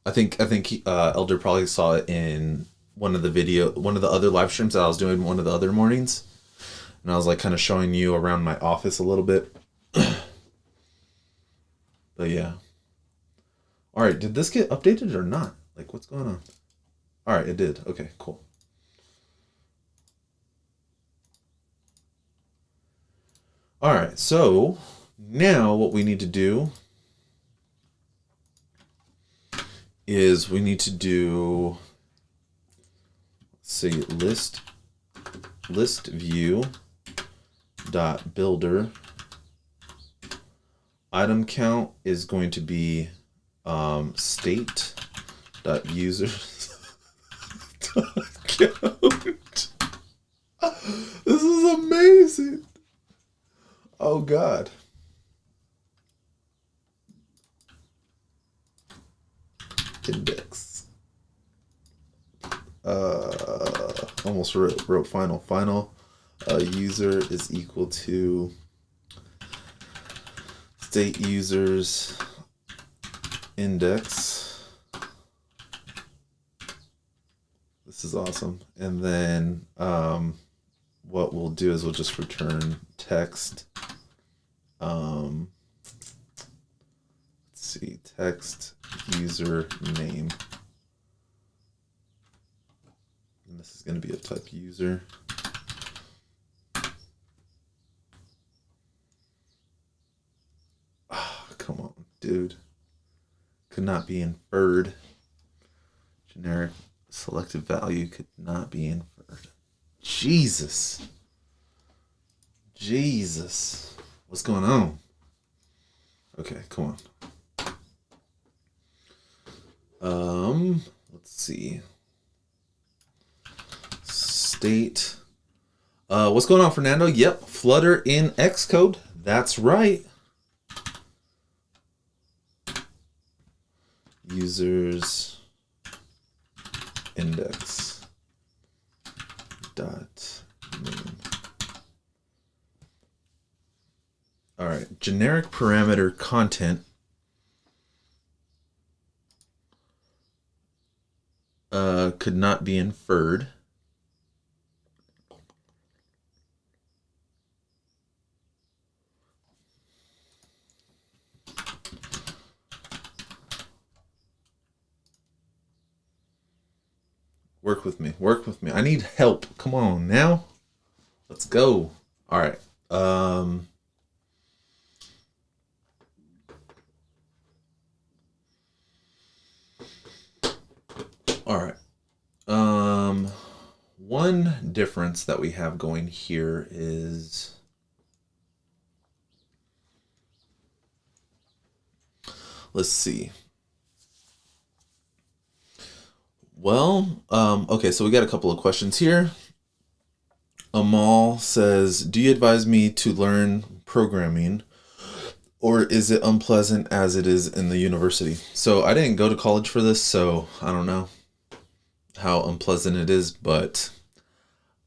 I think Elder probably saw it in one of the other live streams that I was doing one of the other mornings, and I was like kind of showing you around my office a little bit. But yeah. All right, did this get updated or not? Like, what's going on? All right, it did. Okay, cool. All right, so now what we need to do is we need to do, let's see, list view dot builder. Item count is going to be state dot users count. This is amazing. Oh God. Index. Almost wrote final. User is equal to state users index. This is awesome. And then what we'll do is we'll just return text. Let's see, text user name. And this is going to be of type user. Oh, come on, dude. Could not be inferred. Generic selected value could not be inferred. Jesus. What's going on? Okay, come on. Let's see. State. What's going on, Fernando? Yep, Flutter in Xcode. That's right. Users index dot name. All right, generic parameter content could not be inferred. Work with me. I need help. Come on now. Let's go. All right. All right. One difference that we have going here is let's see. Well, okay, so we got a couple of questions here. Amal says, do you advise me to learn programming, or is it unpleasant as it is in the university? So I didn't go to college for this, so I don't know how unpleasant it is, but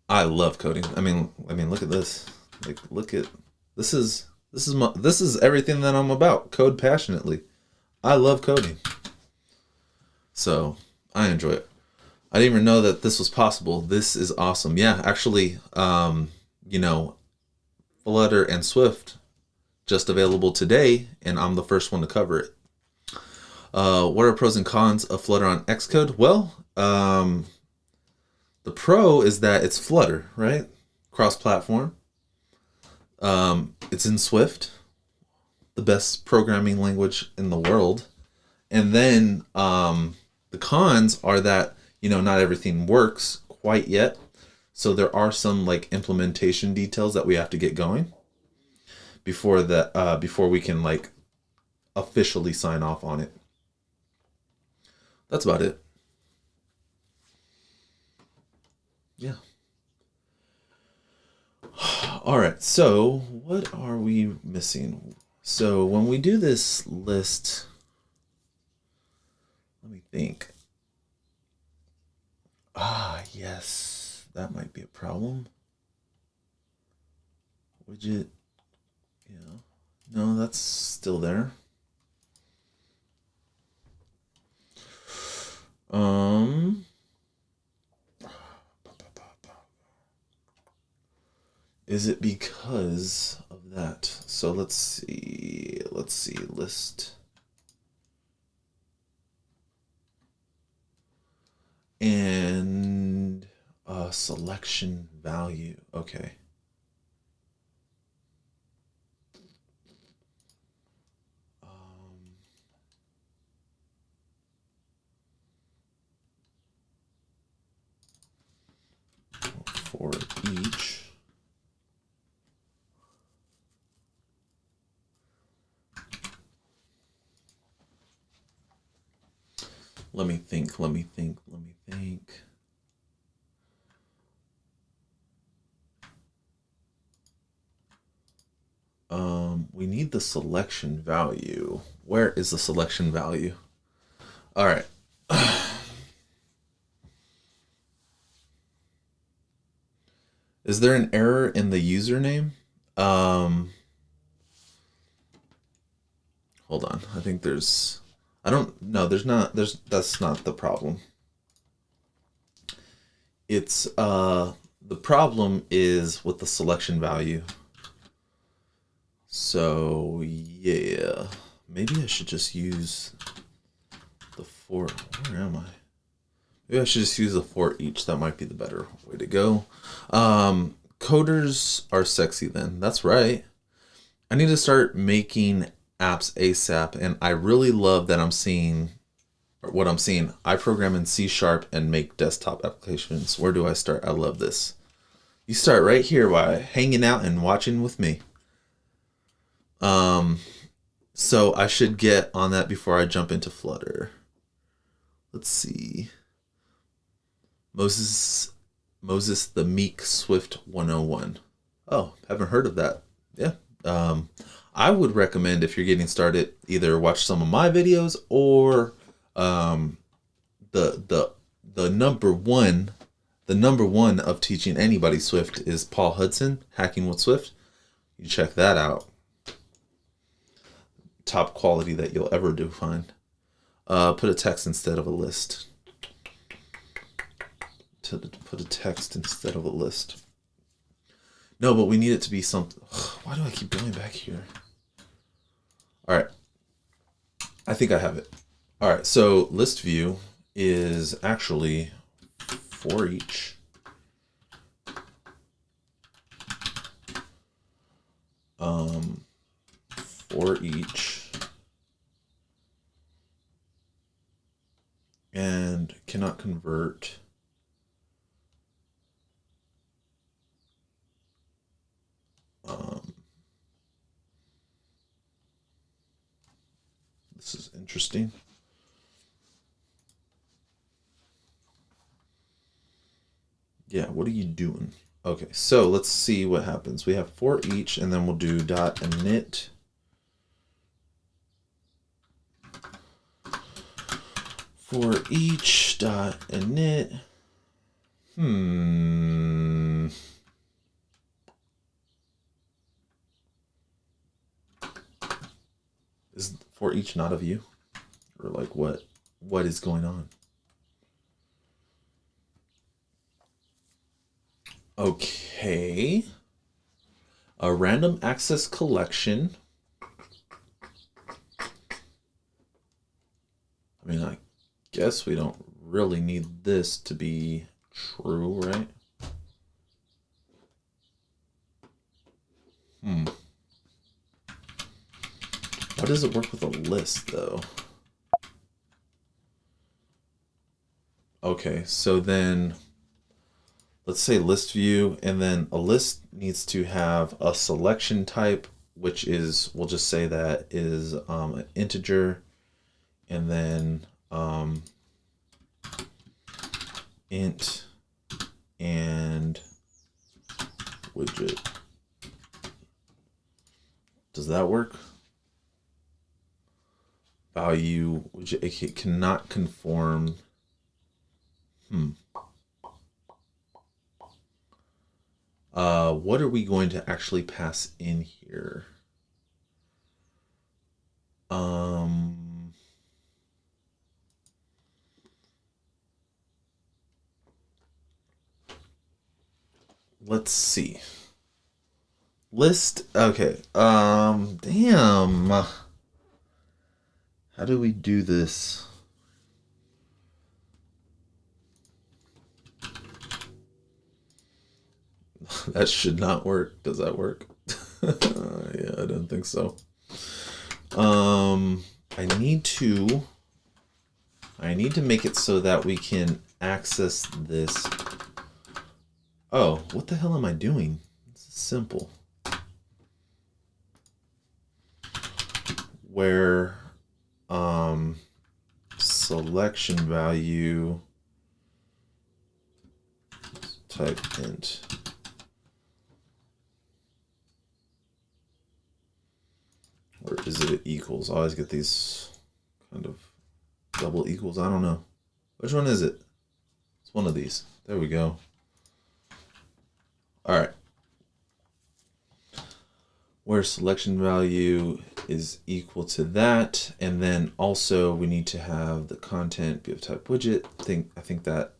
I love coding. I mean, look at this. Like, look at this is everything that I'm about. Code passionately. I love coding. So I enjoy it. I didn't even know that this was possible. This is awesome. Yeah, actually, Flutter and Swift just available today, and I'm the first one to cover it. What are pros and cons of Flutter on Xcode? Well, the pro is that it's Flutter, right? Cross-platform. It's in Swift, the best programming language in the world. And then the cons are that, not everything works quite yet. So there are some like implementation details that we have to get going before we can like officially sign off on it. That's about it. Yeah. All right, so what are we missing? So when we do this list, let me think. Yes, that might be a problem. Widget, yeah. No, that's still there. Is it because of that? So let's see, list. And selection value, okay. For each. Let me think. We need the selection value. Where is the selection value? All right. Is there an error in the username? Hold on. I think there's, there's not, that's not the problem. It's, the problem is with the selection value. So yeah, maybe I should just use the for, where am I? Maybe I should just use the for each. That might be the better way to go. Coders are sexy then. That's right. I need to start making apps ASAP, and I really love that I'm seeing what I'm seeing. I program in C# and make desktop applications. Where do I start? I love this. You start right here by hanging out and watching with me. So I should get on that before I jump into Flutter. Let's see. Moses the Meek Swift 101. Oh, haven't heard of that. Yeah. I would recommend, if you're getting started, either watch some of my videos or the number one of teaching anybody Swift is Paul Hudson, Hacking with Swift. You check that out. Top quality that you'll ever do find. Put a text instead of a list. Put a text instead of a list. No, but we need it to be something. Why do I keep going back here? All right. I think I have it. All right. So list view is actually for each. For each. And cannot convert. This is interesting. Yeah, what are you doing? Okay, so let's see what happens. We have for each, and then we'll do .init. For each .init. Is for each not a view? Or like what is going on? Okay. A random access collection. I mean, I guess we don't really need this to be true, right? How does it work with a list, though? Okay, so then let's say list view, and then a list needs to have a selection type, which is, we'll just say that is an integer, and then int and widget. Does that work? Value, which it cannot conform. What are we going to actually pass in here? Let's see. List. Okay. Damn. How do we do this? That should not work. Does that work? Yeah, I don't think so. I need to make it so that we can access this. Oh, what the hell am I doing? This is simple. Where selection value type int. Or is it equals? I always get these kind of double equals. I don't know. Which one is it? It's one of these. There we go. All right. Where selection value is equal to that. And then also we need to have the content be of type widget. I think that,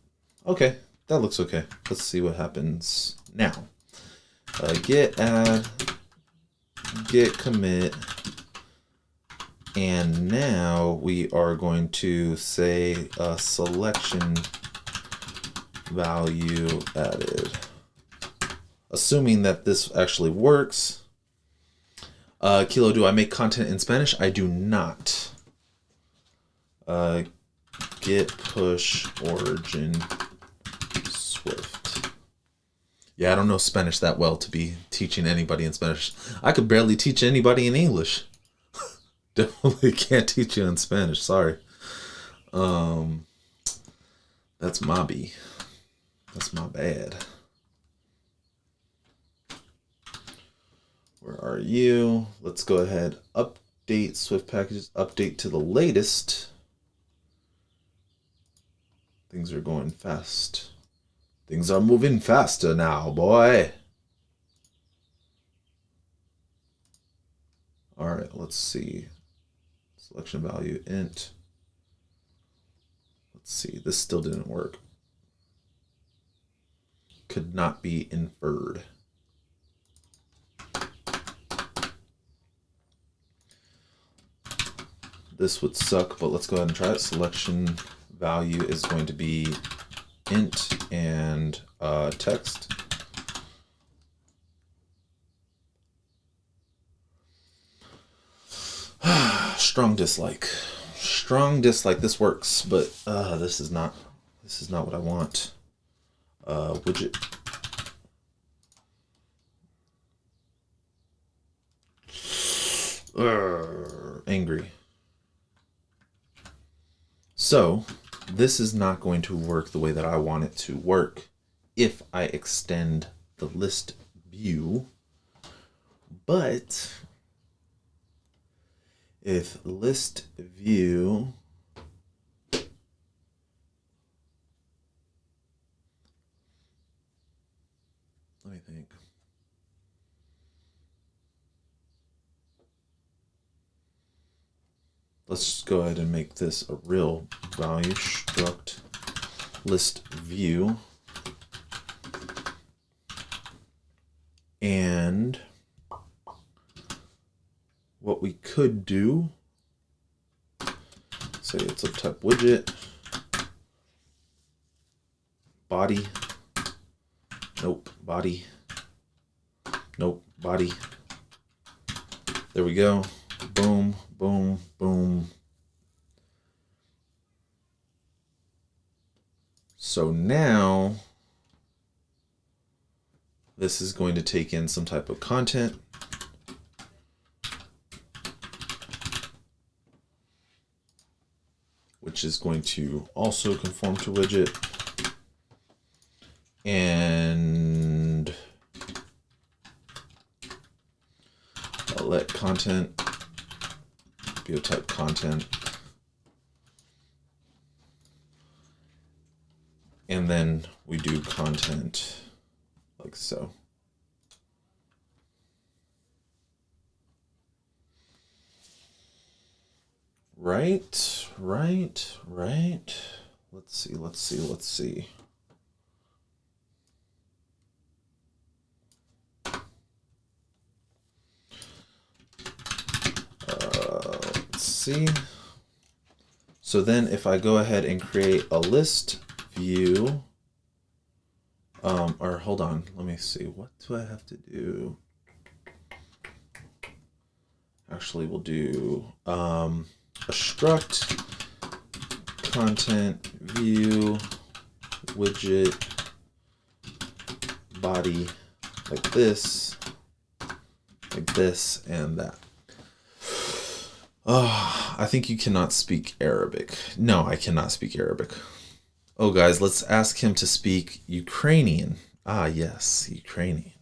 okay, that looks okay. Let's see what happens now. Git add, git commit. And now we are going to say selection value added. Assuming that this actually works. Kilo, do I make content in Spanish? I do not. Git push origin Swift. Yeah, I don't know Spanish that well to be teaching anybody in Spanish. I could barely teach anybody in English. Definitely can't teach you in Spanish. Sorry. That's my B. That's my bad. Where are you? Let's go ahead. Update Swift packages. Update to the latest. Things are going fast. Things are moving faster now, boy. All right, let's see. Selection value int. Let's see. This still didn't work. Could not be inferred. This would suck, but let's go ahead and try it. Selection value is going to be int and text. Strong dislike. Strong dislike. This works, but this is not what I want. Widget. Angry. So this is not going to work the way that I want it to work if I extend the list view. But if list view let me think. Let's go ahead and make this a real value struct list view. And what we could do, say it's a type widget, body, nope, body, nope, body. There we go. Boom, boom, boom. So now this is going to take in some type of content. Which is going to also conform to widget. And I'll let content, biotype content, and then we do content like so. Right. Let's see. Let's see. So then if I go ahead and create a list view, or hold on, let me see. What do I have to do? Actually, we'll do a struct content view widget body like this, and that. Oh, I think you cannot speak Arabic. No, I cannot speak Arabic. Oh, guys, let's ask him to speak Ukrainian. Ah, yes, Ukrainian.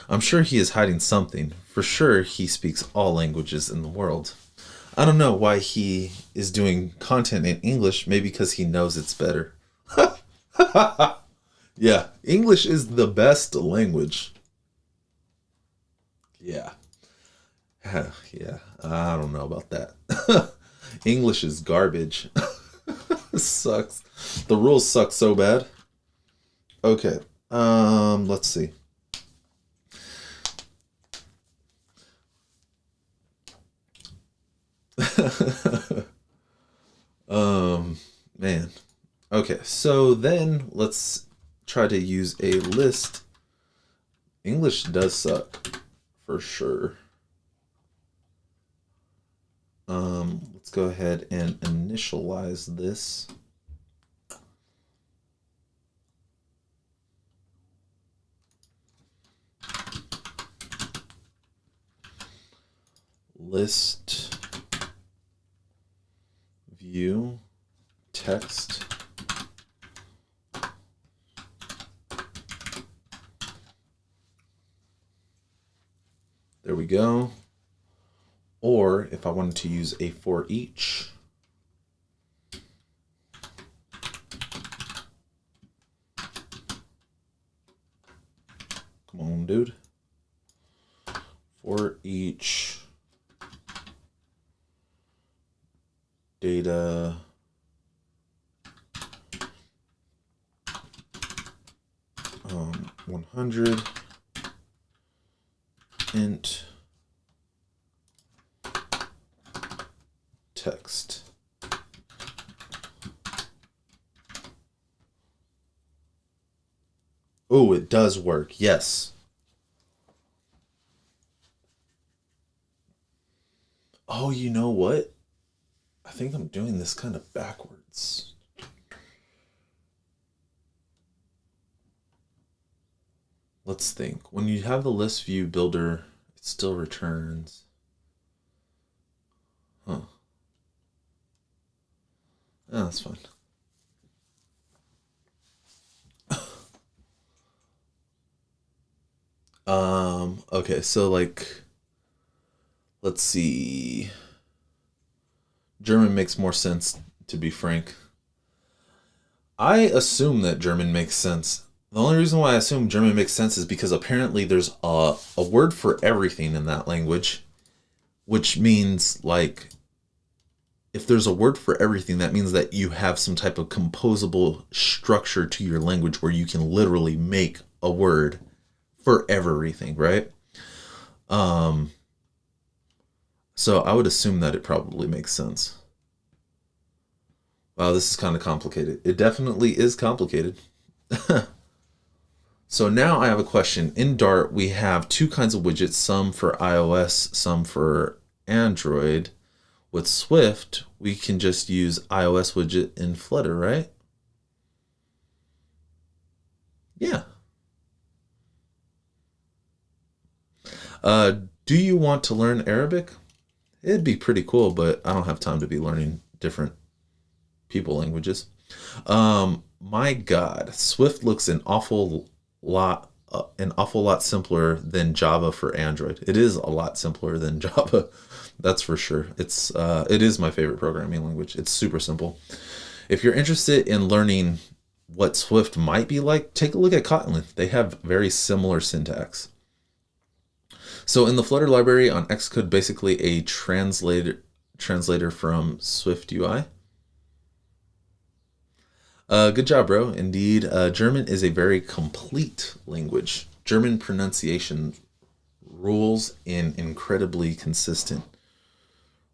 I'm sure he is hiding something. For sure, he speaks all languages in the world. I don't know why he is doing content in English. Maybe because he knows it's better. Yeah, English is the best language. Yeah. Yeah, I don't know about that. English is garbage. It sucks. The rules suck so bad. Okay, let's see. Man. Okay, so then let's try to use a list. English does suck, for sure. Let's go ahead and initialize this. List view text. There we go. Or if I wanted to use a foreach, come on, dude. Foreach data 100 int text. Oh, it does work. Yes. Oh, you know what? I think I'm doing this kind of backwards. Let's think. When you have the list view builder, it still returns. Huh. Oh, that's fine. Okay, so like, let's see. German makes more sense, to be frank. I assume that German makes sense. The only reason why I assume German makes sense is because apparently there's a word for everything in that language, which means like, if there's a word for everything, that means that you have some type of composable structure to your language where you can literally make a word for everything, right? So I would assume that it probably makes sense. Wow, this is kind of complicated. It definitely is complicated. So now I have a question. In Dart, we have two kinds of widgets, some for iOS, some for Android. With Swift, we can just use iOS widget in Flutter, right? Yeah. Do you want to learn Arabic? It'd be pretty cool, but I don't have time to be learning different people languages. My God, Swift looks an awful lot an awful lot simpler than Java for Android. It is a lot simpler than Java, that's for sure. It is my favorite programming language. It's super simple. If you're interested in learning what Swift might be like, take a look at Kotlin. They have very similar syntax. So in the Flutter library on Xcode, basically a translator from Swift UI. Good job, bro. Indeed, German is a very complete language. German pronunciation rules and incredibly consistent.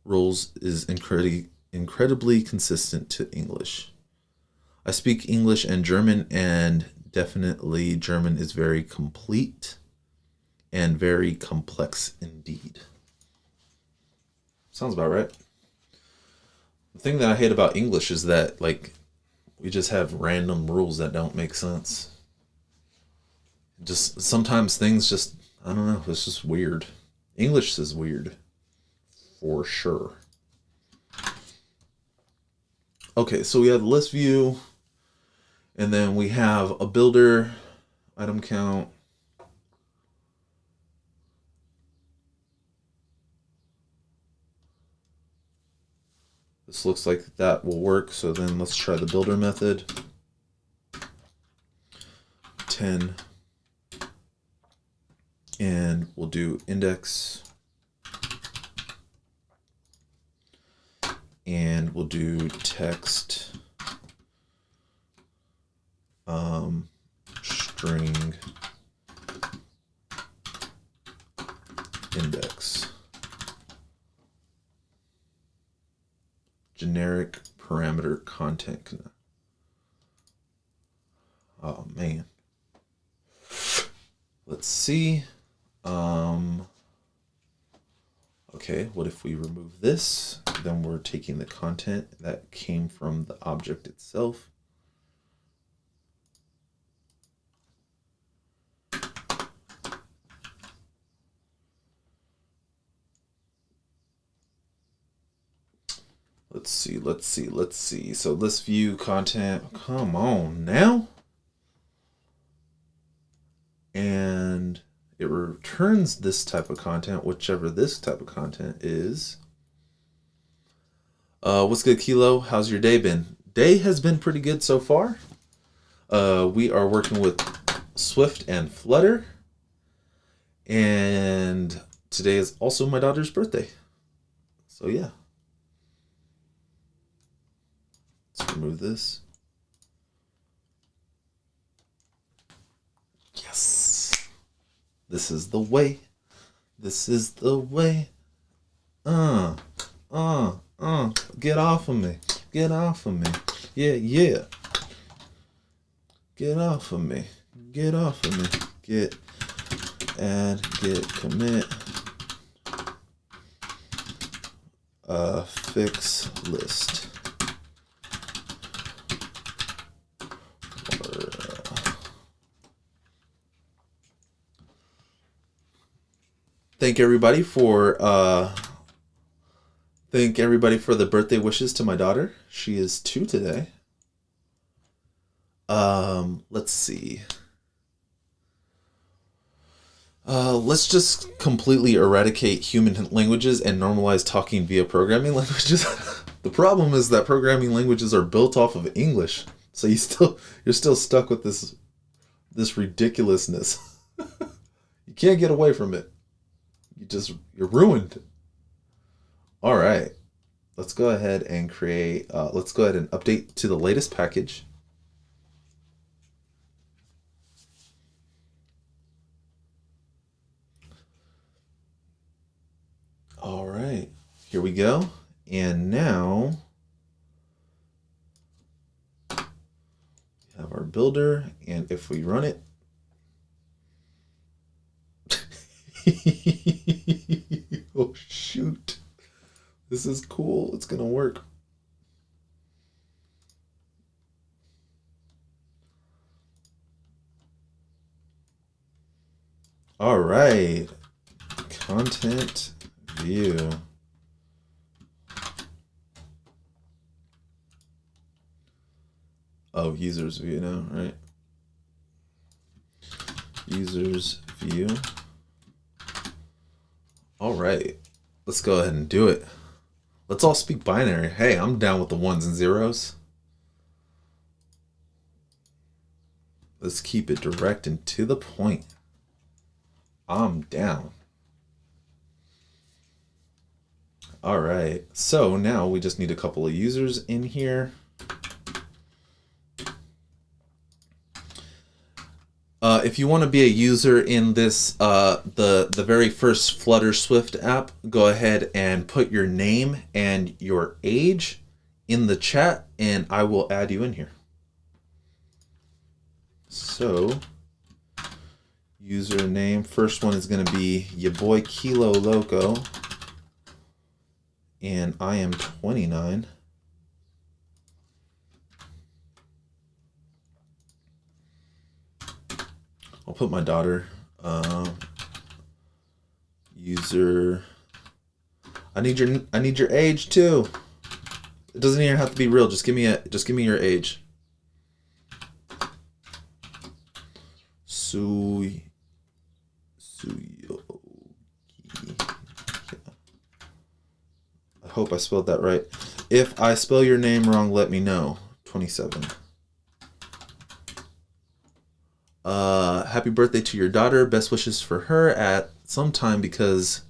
Rules is incredibly consistent to English. I speak English and German, and definitely German is very complete and very complex indeed. Sounds about right. The thing that I hate about English is that, like, we just have random rules that don't make sense. Just sometimes things just, I don't know, it's just weird. English is weird, for sure. Okay, so we have list view, and then we have a builder, item count. This looks like that will work, so then let's try the builder method. 10. And we'll do index. And we'll do text string index. Generic parameter content. Oh man. Let's see. Okay, what if we remove this? Then we're taking the content that came from the object itself. Let's see. So list view content, come on now. And it returns this type of content, whichever this type of content is. What's good, Kilo? How's your day been? Day has been pretty good so far. We are working with Swift and Flutter. And today is also my daughter's birthday. So yeah. Let's remove this. Yes. This is the way. This is the way. Get off of me. Get off of me. Yeah. Get off of me. Get off of me. Get add, get commit. Fix list. Thank everybody for the birthday wishes to my daughter. She is 2 today. Let's see. Let's just completely eradicate human languages and normalize talking via programming languages. The problem is that programming languages are built off of English, so you're still stuck with this ridiculousness. You can't get away from it. You're ruined. All right, let's go ahead and let's go ahead and update to the latest package. All right, here we go. And now we have our builder, and if we run it, oh shoot, this is cool. It's gonna work. All right, content view. Oh, users view now, right? users view. All right, let's go ahead and do it. Let's all speak binary. Hey, I'm down with the ones and zeros. Let's keep it direct and to the point. I'm down. All right, so now we just need a couple of users in here. If you want to be a user in this, the very first Flutter Swift app, go ahead and put your name and your age in the chat, and I will add you in here. So, username, first one is going to be your boy Kilo Loco, and I am 29. I'll put my daughter. User. I need your age too. It doesn't even have to be real. Just give me your age. Suyogi. I hope I spelled that right. If I spell your name wrong, let me know. 27. Happy birthday to your daughter. Best wishes for her at some time because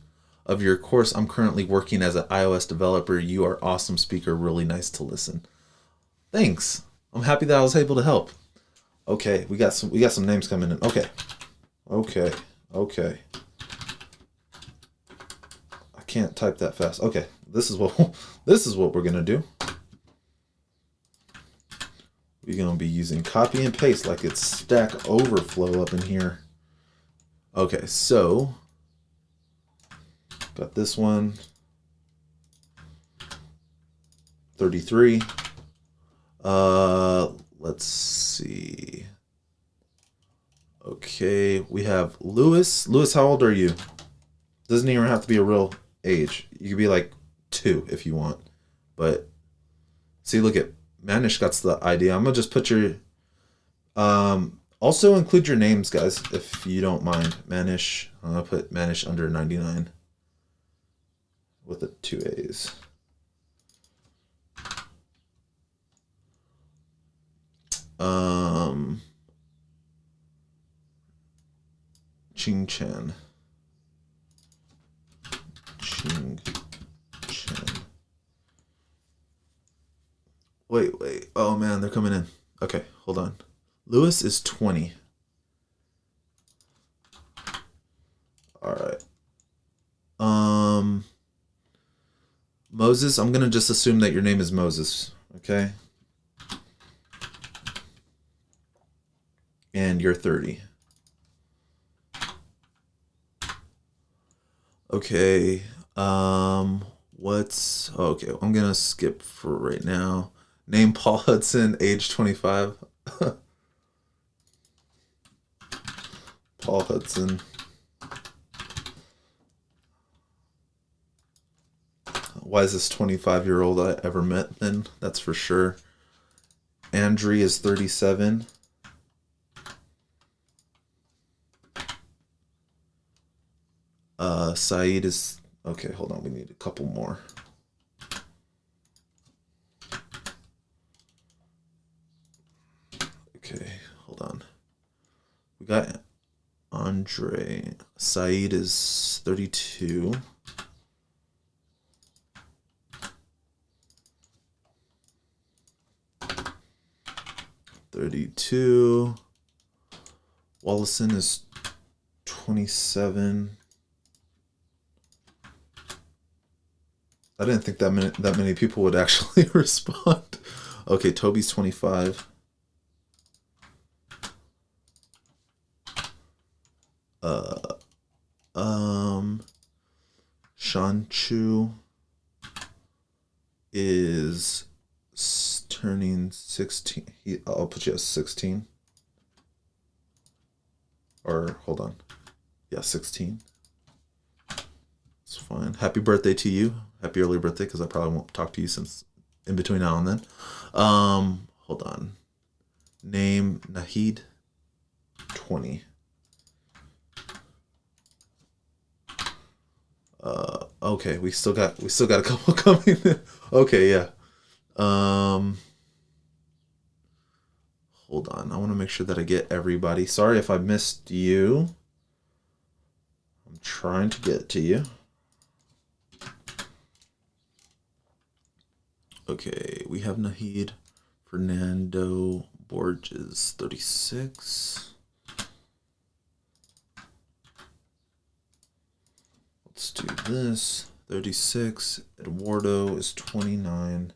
of your course. I'm currently working as an iOS developer. You are awesome speaker. Really nice to listen. Thanks. I'm happy that I was able to help. Okay, we got some names coming in. Okay. I can't type that fast. Okay, this is what we're gonna do. We're going to be using copy and paste like it's Stack Overflow up in here. Okay, so got this one. 33. Let's see. Okay, we have Lewis. Lewis, how old are you? Doesn't even have to be a real age. You could be like 2 if you want. But see, look at Manish got the idea. I'm gonna just put your also include your names, guys, if you don't mind. Manish. I'm gonna put Manish under 99 with the 2 A's. Ching Chan. Wait. Oh man, they're coming in. Okay, hold on. Lewis is 20. All right. Moses, I'm gonna just assume that your name is Moses, okay? And you're 30. Okay. Okay, I'm gonna skip for right now. Name Paul Hudson, age 25. Paul Hudson. Wisest 25-year-old I ever met then, that's for sure. Andrew is 37. Saeed is... Okay, hold on, we need a couple more. Okay, hold on. We got Andre. Saeed is 32. Wallison is 27. I didn't think that many people would actually respond. Okay, Toby's 25. Sean Chu is turning 16. I'll put you as 16. Or hold on. Yeah, 16. It's fine. Happy birthday to you. Happy early birthday, because I probably won't talk to you since in between now and then. Hold on. Name Nahid, 20. Okay, we still got a couple coming. Okay, yeah. Hold on. I want to make sure that I get everybody. Sorry if I missed you. I'm trying to get to you. Okay, we have Nahid, Fernando, Borges, 36. Let's do this. 36. Eduardo is 29.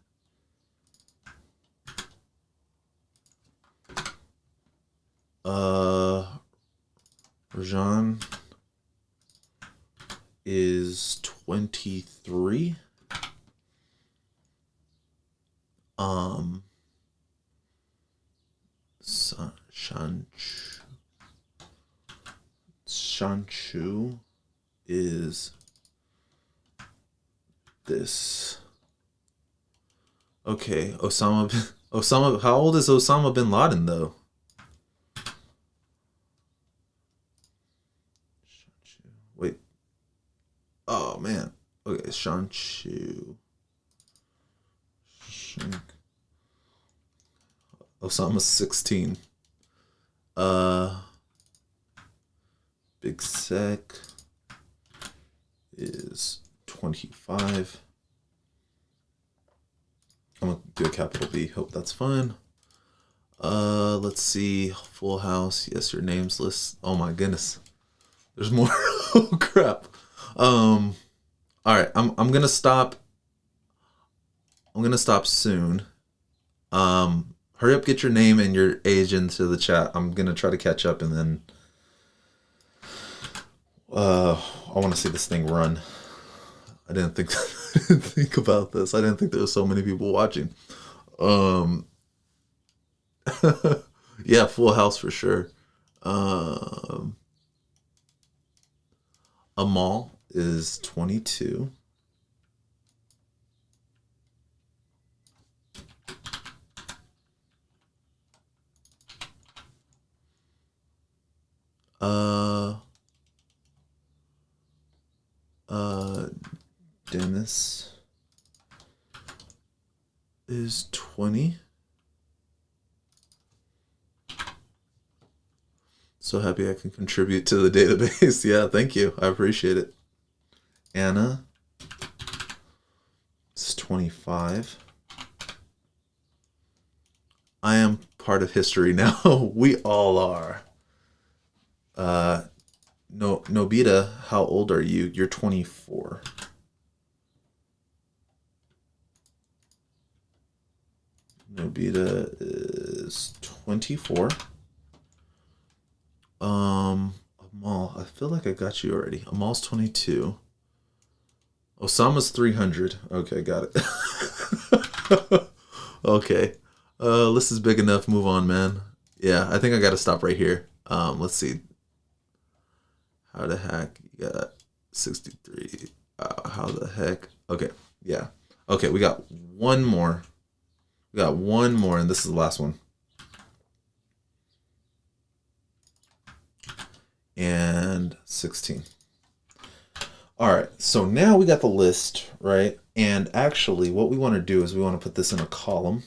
Rajan is 23. Shanchu is this. Okay, Osama, how old is Osama bin Laden though? Wait. Oh man. Okay, Shanchu. Osama's 16. Big Sec is 25. I'm gonna do a capital B. Hope that's fine. Let's see. Full House. Yes, your names list. Oh my goodness. There's more. Oh crap. All right. I'm gonna stop. I'm gonna stop soon. Hurry up, get your name and your age into the chat. I'm gonna try to catch up, and then I want to see this thing run. I didn't think about this. I didn't think there was so many people watching. Yeah, Full House for sure. Amal is 22. Dennis is 20. So happy I can contribute to the database. Yeah, thank you. I appreciate it. Anna is 25. I am part of history now. We all are. Nobita, how old are you? You're 24. Nobita is 24. Amal, I feel like I got you already. Amal's 22. Osama's 300. Okay, got it. Okay. List is big enough. Move on, man. Yeah, I think I gotta stop right here. Let's see. How the heck? You got 63. How the heck? Okay, yeah. Okay, we got one more. We got one more, and this is the last one. And 16. All right, so now we got the list, right? And actually, what we want to do is we want to put this in a column.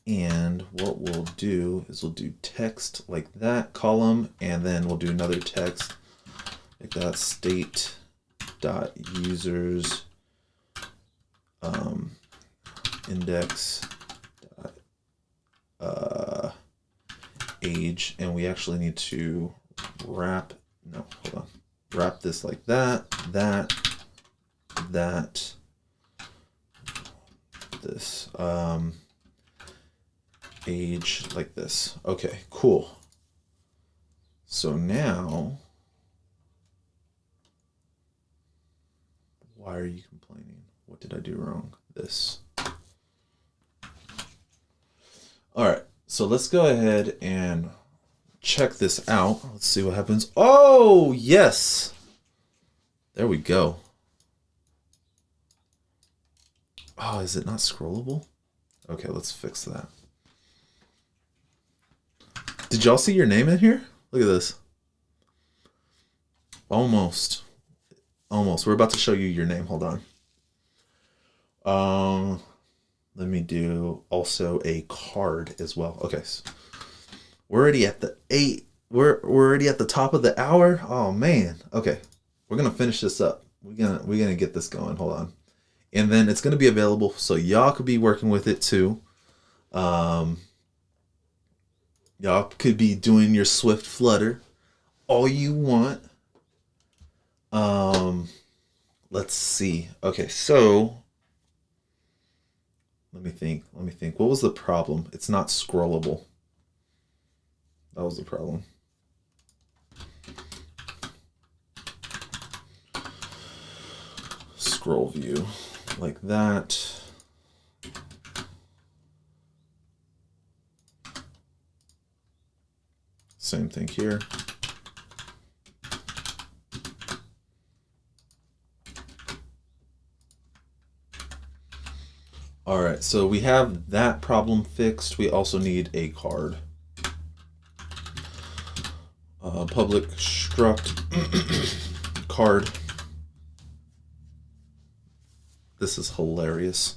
And what we'll do is we'll do text like that, column, and then we'll do another text like that, state dot users index dot age, and we actually need to wrap this like that, this age like this. Okay, cool. So now, why are you complaining? What did I do wrong? This. All right, so let's go ahead and check this out. Let's see what happens. Oh, yes. There we go. Oh, is it not scrollable? Okay, let's fix that. Did y'all see your name in here? Look at this. Almost. We're about to show you your name. Hold on. Let me do also a card as well. Okay. So we're already at the 8. We're already at the top of the hour. Oh man. Okay. We're gonna finish this up. We're gonna get this going. Hold on. And then it's gonna be available so y'all could be working with it too. Y'all could be doing your Swift Flutter all you want. Let's see. Okay, so let me think. What was the problem? It's not scrollable. That was the problem. Scroll view like that. Same thing here. All right, so we have that problem fixed. We also need a card. Public struct card. This is hilarious.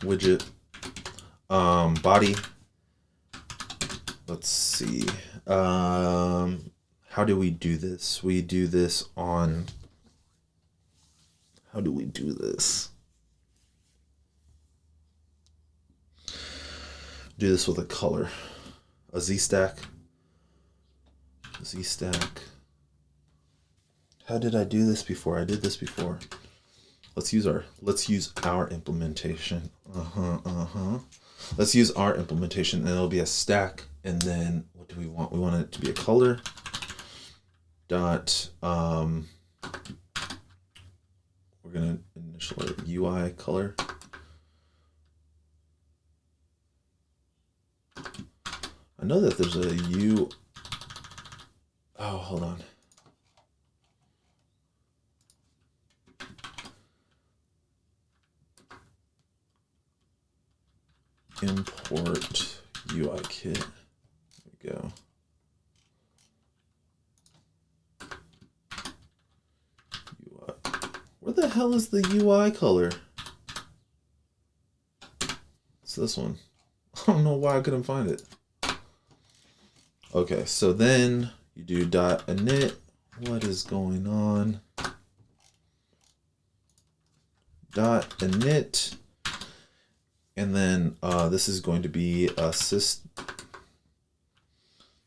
Widget. Body. Let's see. How do we do this? We do this on... How do we do this? Do this with a color. A Z-stack. Z-stack. How did I do this before? I did this before. Let's use our implementation. Let's use our implementation, and it'll be a stack. And then what do we want? We want it to be a color. Dot. We're gonna initialize UI color. I know that there's a U. Oh, hold on. Import UI kit. There we go. UI. Where the hell is the UI color? It's this one. I don't know why I couldn't find it. Okay, so then you do .init. What is going on? .init. And then this is going to be a This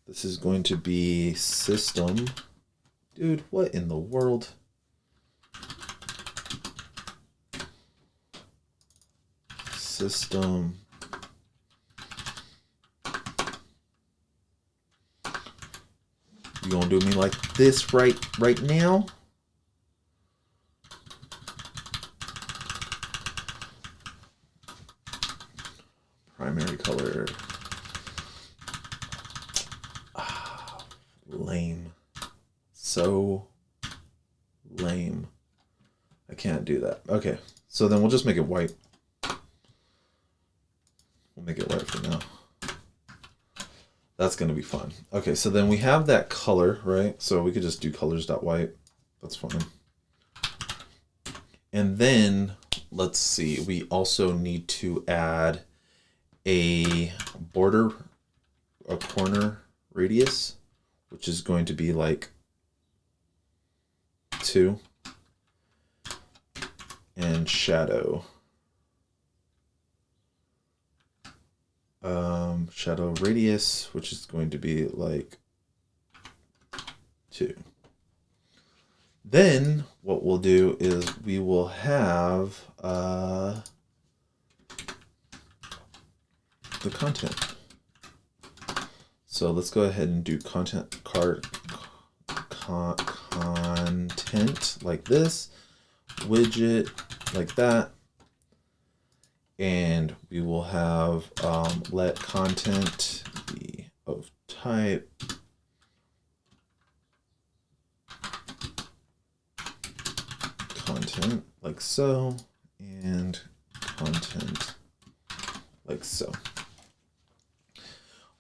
is going to be system. Dude, what in the world? System. You gonna do me like this right now? Primary color. Lame. So lame. I can't do that. Okay, so then we'll just make it white. We'll make it white for now. That's going to be fun. Okay, so then we have that color, right? So we could just do colors.white. That's fine. And then, let's see, we also need to add a border, a corner radius, which is going to be like 2. And shadow. Shadow radius, which is going to be like 2. Then what we'll do is we will have the content. So let's go ahead and do content content like this, widget like that. And we will have let content be of type content like so, and content like so.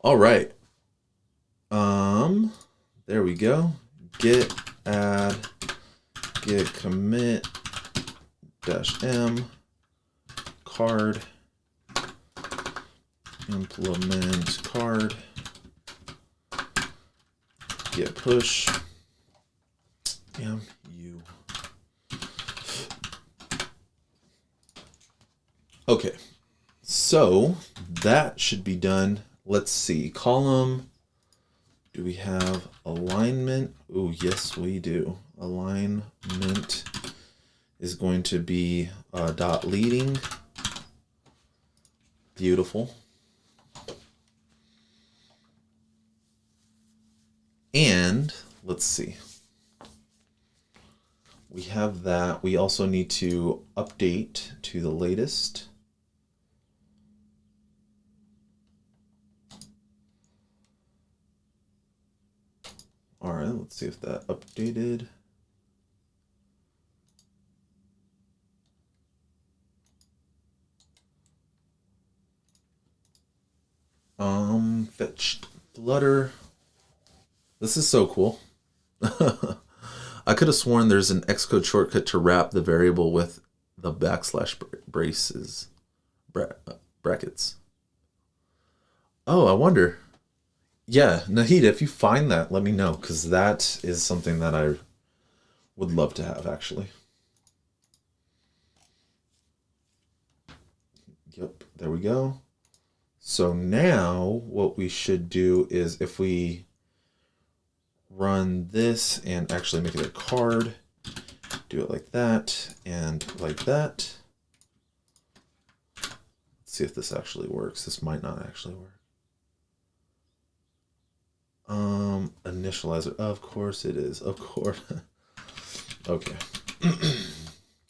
All right. There we go. Git add git commit -m card implement card git push mu. Okay, so that should be done. Let's see, column. Do we have alignment? Oh, yes, we do. Alignment is going to be dot leading. Beautiful. And let's see. We have that. We also need to update to the latest. All right, let's see if that updated. Fetched Flutter. This is so cool. I could have sworn there's an Xcode shortcut to wrap the variable with the /braces brackets. Oh, I wonder. Yeah, Nahid, if you find that, let me know, because that is something that I would love to have, actually. Yep, there we go. So now what we should do is if we run this and actually make it a card, do it like that and like that. Let's see if this actually works. This might not actually work. Initializer, of course it is, of course. Okay.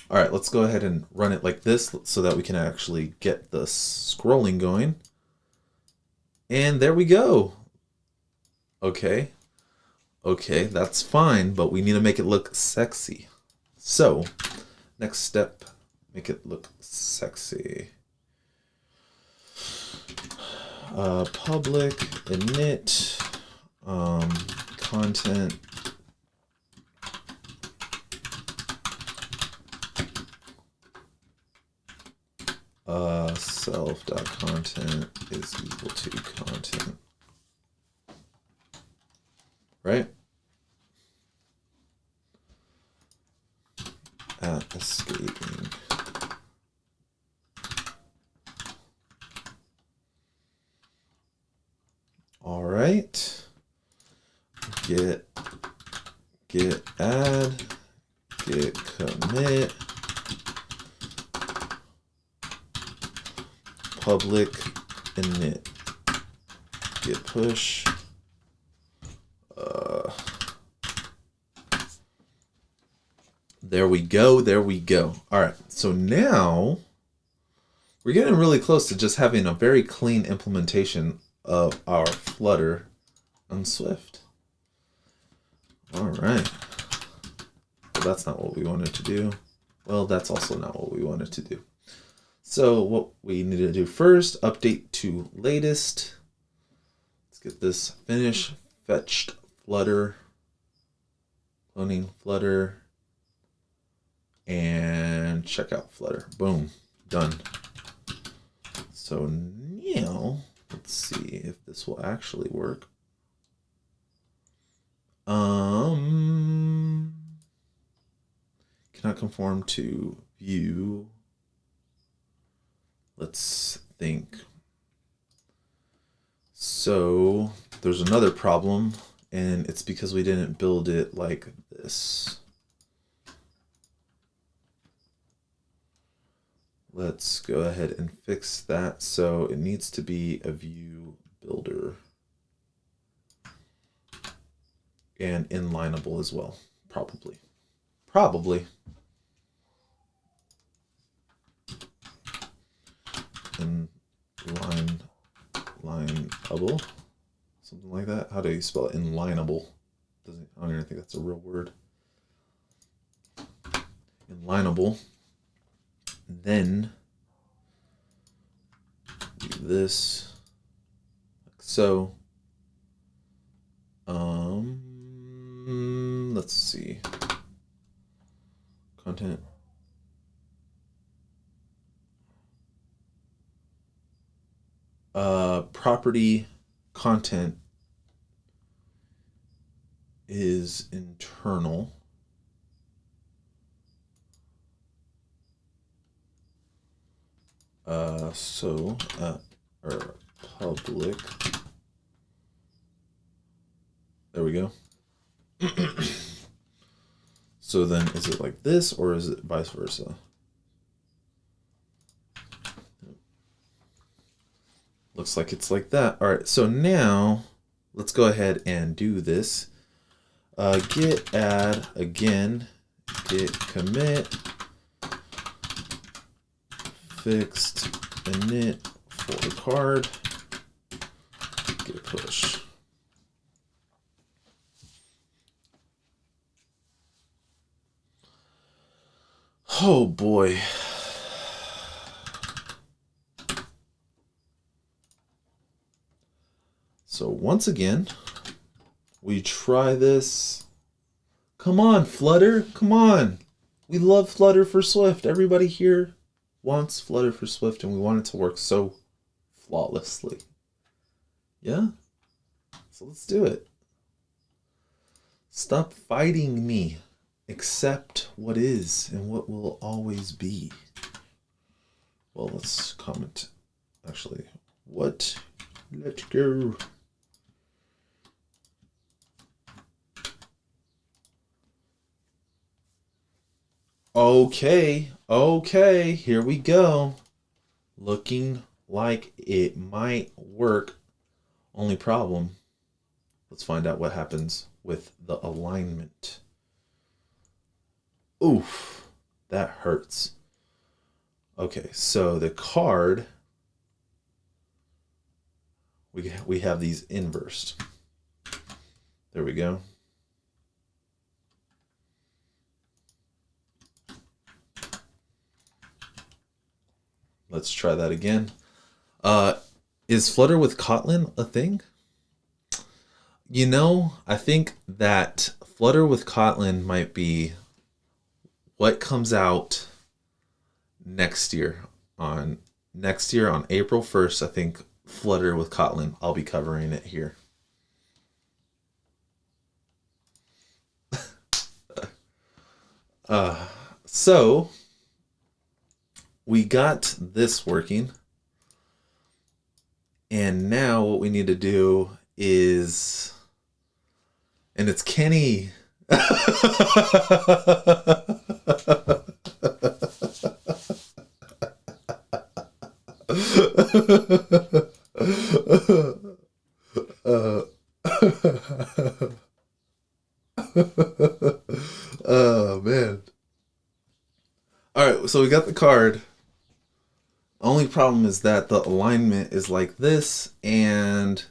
All right, let's go ahead and run it like this so that we can actually get the scrolling going. And there we go. Okay. Okay, that's fine, but we need to make it look sexy. So, next step, make it look sexy. Public init content self.content is equal to content, right? At escaping. All right. Git add, git commit, public init, git push. There we go. There we go. All right. So now we're getting really close to just having a very clean implementation of our Flutter on Swift. All right. Well, that's not what we wanted to do. Well, that's also not what we wanted to do. So what we need to do first, update to latest. Let's get this finish, fetched Flutter, cloning Flutter, and check out Flutter. Boom, done. So now let's see if this will actually work. Cannot conform to view. Let's think. So there's another problem, and it's because we didn't build it like this. Let's go ahead and fix that. So it needs to be a view builder and inlineable as well, probably. Inlineable, something like that. How do you spell it? Inlineable. I don't even think that's a real word. Inlineable. Then do this like so. Let's see. Content. Property content is internal. Or public. There we go. So then is it like this or is it vice versa? Looks like it's like that. All right, so now let's go ahead and do this. Git add again, git commit, fixed init for the card, git push. Oh boy. So once again, we try this. Come on, Flutter, come on. We love Flutter for Swift. Everybody here wants Flutter for Swift and we want it to work so flawlessly. Yeah? So let's do it. Stop fighting me. Accept what is and what will always be. Well, let's comment. Actually, what? Let's go. Okay, here we go. Looking like it might work. Only problem, let's find out what happens with the alignment. Oof, that hurts. Okay, so the card, we have these inversed. There we go. Let's try that again. Is Flutter with Kotlin a thing? You know, I think that Flutter with Kotlin might be what comes out next year. On April 1st, I think Flutter with Kotlin, I'll be covering it here. So we got this working. And now what we need to do is, and it's Kenny. Oh man. All right, so we got the card. Only problem is that the alignment is like this, and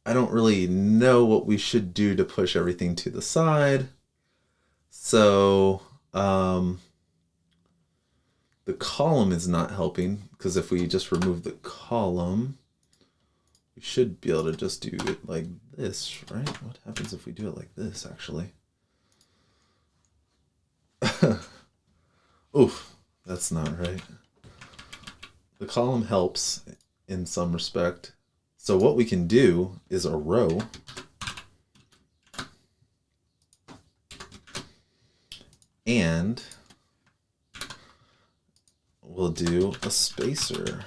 I don't really know what we should do to push everything to the side. So the column is not helping, because if we just remove the column, we should be able to just do it like this, right? What happens if we do it like this, actually? Oof, that's not right. The column helps in some respect. So what we can do is a row. And we'll do a spacer.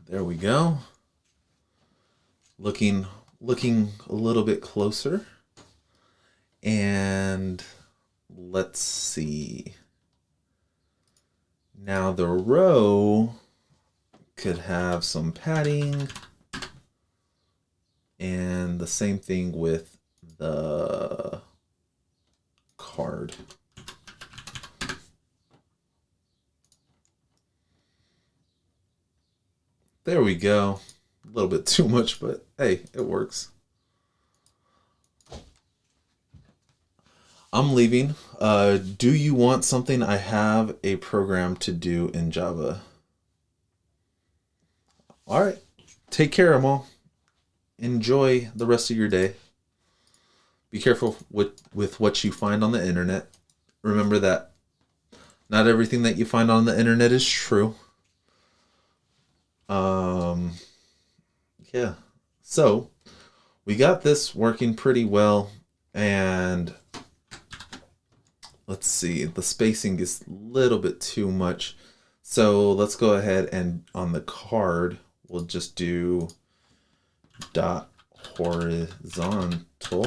There we go. Looking a little bit closer. And let's see. Now the row could have some padding, and the same thing with the card. There we go. A little bit too much, but hey, it works. I'm leaving. Do you want something? I have a program to do in Java. All right. take care, Amal. Enjoy the rest of your day. Be careful with what you find on the internet. Remember that not everything that you find on the internet is true. Yeah. So we got this working pretty well, and let's see, the spacing is a little bit too much. So let's go ahead and on the card, we'll just do dot horizontal.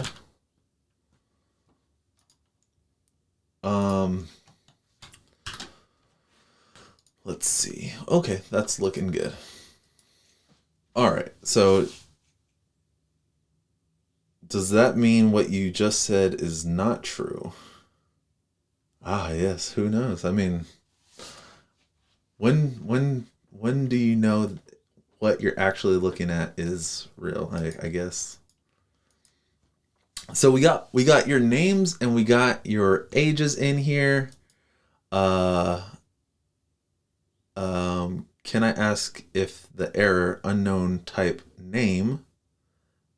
Let's see. Okay, that's looking good. All right, so does that mean what you just said is not true? Ah, yes, who knows? I mean, when do you know what you're actually looking at is real, I guess. So we got your names and we got your ages in here. Can I ask if the error unknown type name,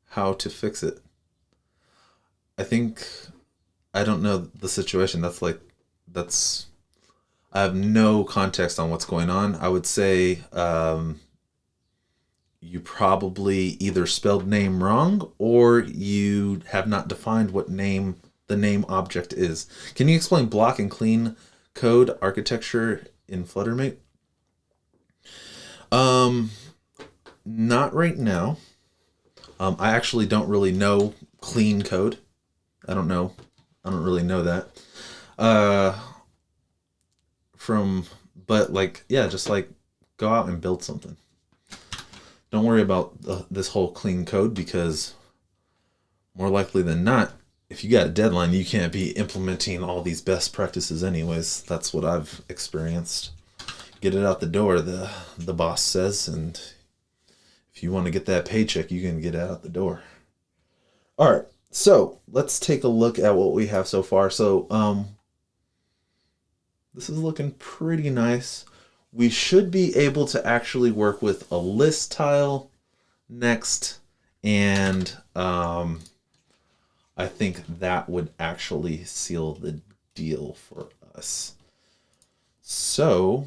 how to fix it? I don't know the situation. I have no context on what's going on. I would say you probably either spelled name wrong or you have not defined what the name object is. Can you explain block and clean code architecture in Flutter, mate? Not right now. I actually don't really know clean code. I don't really know that. Just like go out and build something. Don't worry about this whole clean code, because more likely than not, if you got a deadline, you can't be implementing all these best practices anyways. That's what I've experienced. Get it out the door, the boss says, and if you want to get that paycheck, you can get it out the door. All right, so let's take a look at what we have so far. So this is looking pretty nice. We should be able to actually work with a list tile next, and I think that would actually seal the deal for us. So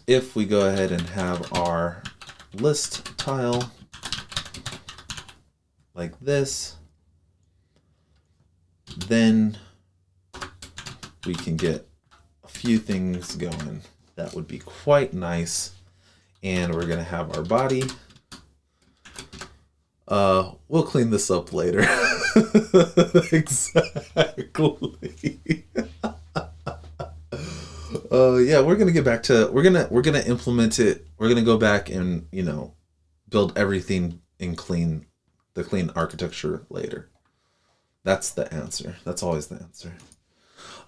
if we go ahead and have our list tile like this, then we can get a few things going. That would be quite nice. And we're going to have our body. We'll clean this up later. Exactly. Yeah, we're gonna get back to we're gonna implement it. We're gonna go back and build everything in the clean architecture later. That's the answer. That's always the answer.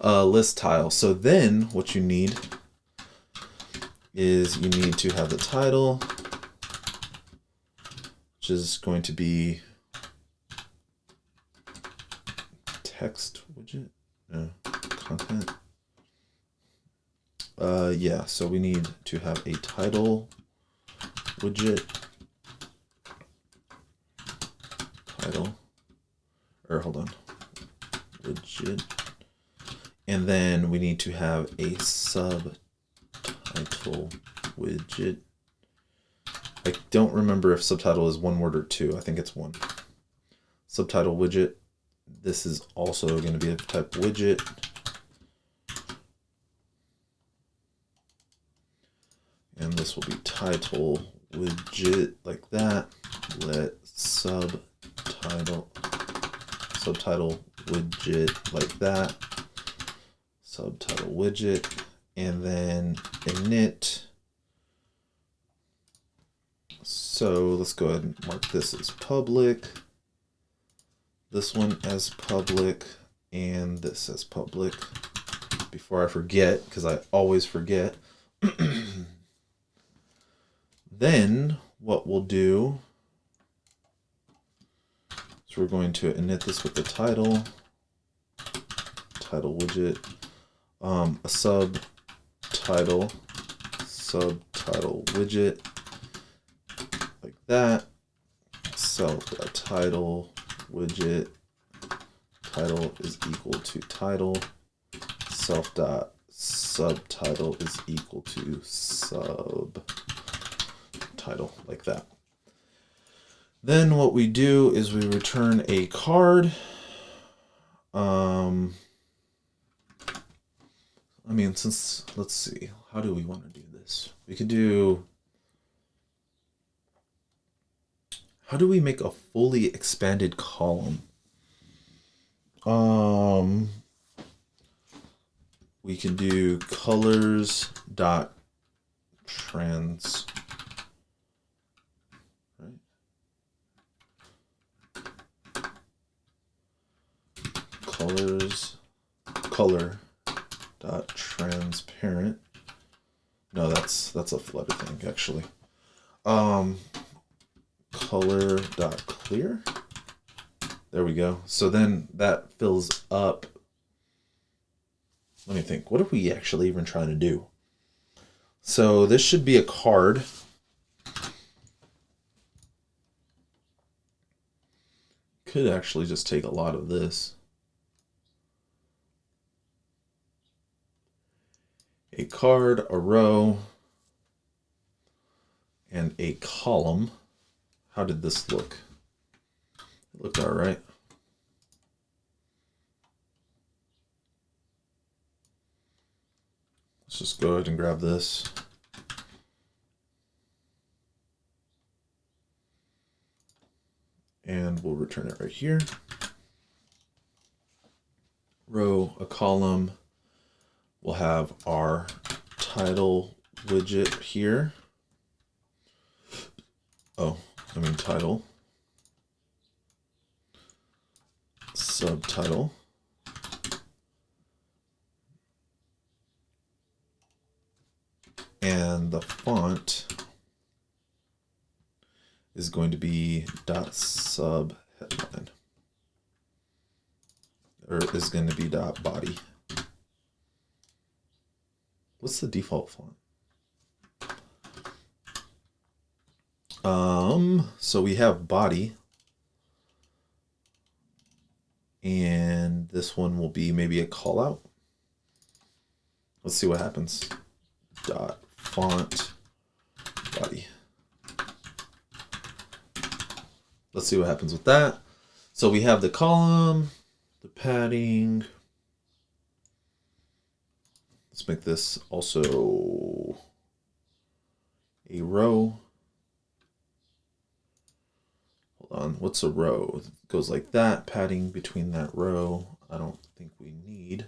List tile. So then what you need is you need to have the title, which is going to be text widget, no, content. Yeah, so we need to have a title widget, widget, and then we need to have a subtitle widget. I don't remember if subtitle is one word or two. I think it's one. Subtitle widget. This is also going to be a type widget. And this will be title widget like that. Let subtitle widget like that. Subtitle widget, and then init. So let's go ahead and mark this as public, this one as public, and this as public before I forget, because I always forget. Then what we'll do is we're going to init this with the title widget, a subtitle widget, that. Self.title widget title is equal to title. Self.subtitle is equal to subtitle, like that. Then what we do is we return a card. I mean, let's see, how do we want to do this? We could do, how do we make a fully expanded column? We can do colors dot trans, right? Color dot transparent. No, that's a Flutter thing actually. Color dot clear. There we go. So then that fills up. Let me think. What are we actually even trying to do? So this should be a card. Could actually just take a lot of this. A card, a row, and a column. How did this look? It looked all right. Let's just go ahead and grab this. And we'll return it right here. Row, a column. We'll have our title widget here. Title. Subtitle. And the font is going to be .sub headline, or is going to be .body. What's the default font? So we have body, and this one will be maybe a call out. Let's see what happens. Font body. Let's see what happens with that. So we have the column, the padding. Let's make this also a row. Hold on, what's a row? It goes like that, padding between that row. I don't think we need.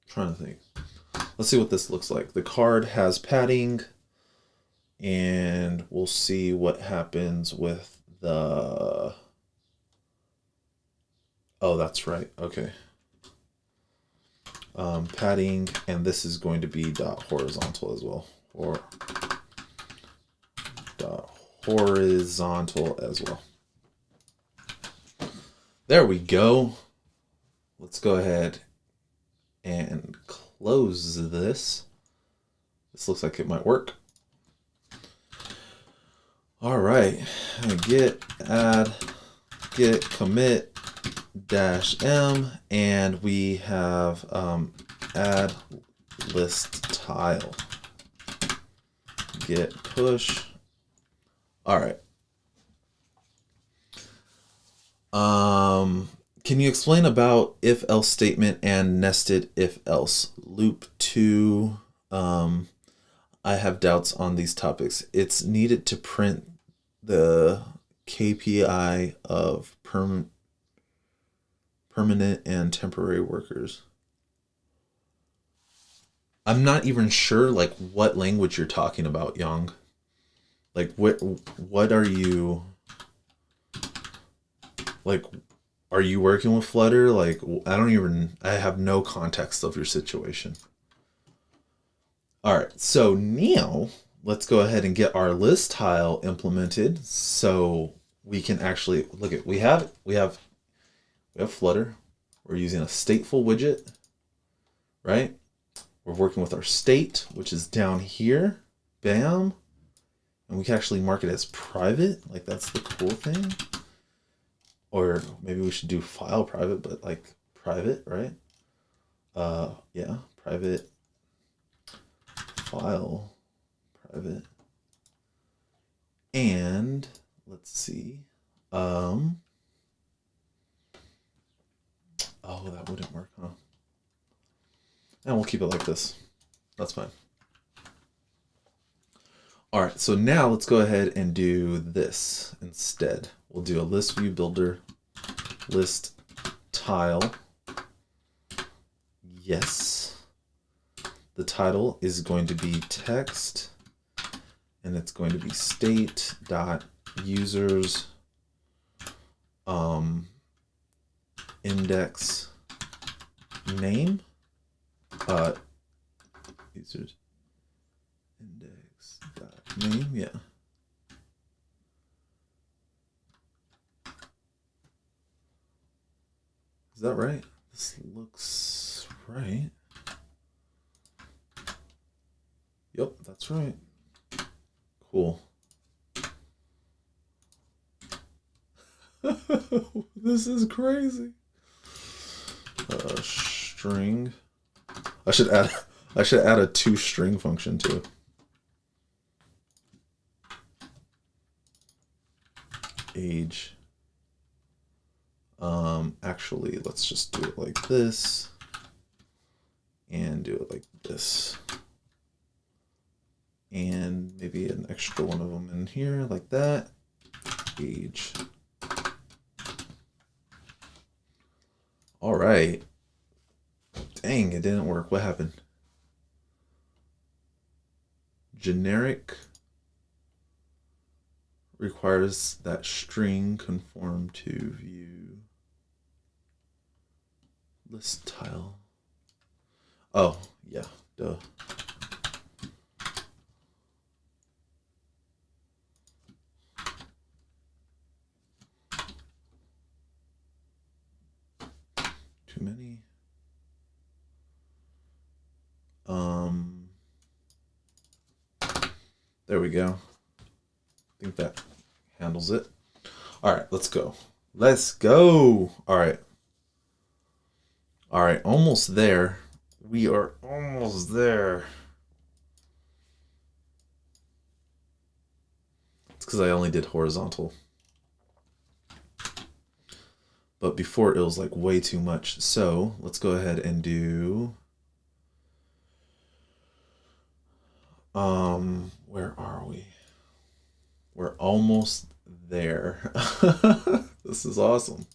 Trying to think. Let's see what this looks like. The card has padding, and we'll see what happens with the. Oh, that's right. Okay. Padding, and this is going to be horizontal as well, or horizontal as well. There we go. Let's go ahead and close this. This looks like it might work. All right, git add git commit -m, and we have add list tile, git push. All right. Can you explain about if else statement and nested if else? Loop 2. I have doubts on these topics. It's needed to print the KPI of permanent and temporary workers. I'm not even sure like what language you're talking about, Yang. Like what are you like? Are you working with Flutter? Like I have no context of your situation. All right, so now let's go ahead and get our list tile implemented so we can actually look at we have Flutter. We're using a stateful widget, right? We're working with our state, which is down here. Bam. And we can actually mark it as private. Like, that's the cool thing. Or maybe we should do file private, but like private, right? Yeah, private file private. And let's see. Oh, that wouldn't work, huh? And we'll keep it like this. That's fine. All right, so now let's go ahead and do this instead. We'll do a list view builder, list tile. Yes. The title is going to be text, and it's going to be state.users index name. Users index dot name, yeah. Is that right? This looks right. Yep, that's right. Cool. This is crazy. String. I should add a toString function too. Age. Actually, let's just do it like this and do it like this. And maybe an extra one of them in here like that. Age. All right. Dang, it didn't work. What happened? Generic requires that string conform to view list tile. Oh, yeah, duh. Too many. There we go. I think that handles it. All right, let's go. Let's go. All right. All right, almost there. We are almost there. It's because I only did horizontal. But before it was like way too much. So let's go ahead and do, where are we? We're almost there. This is awesome.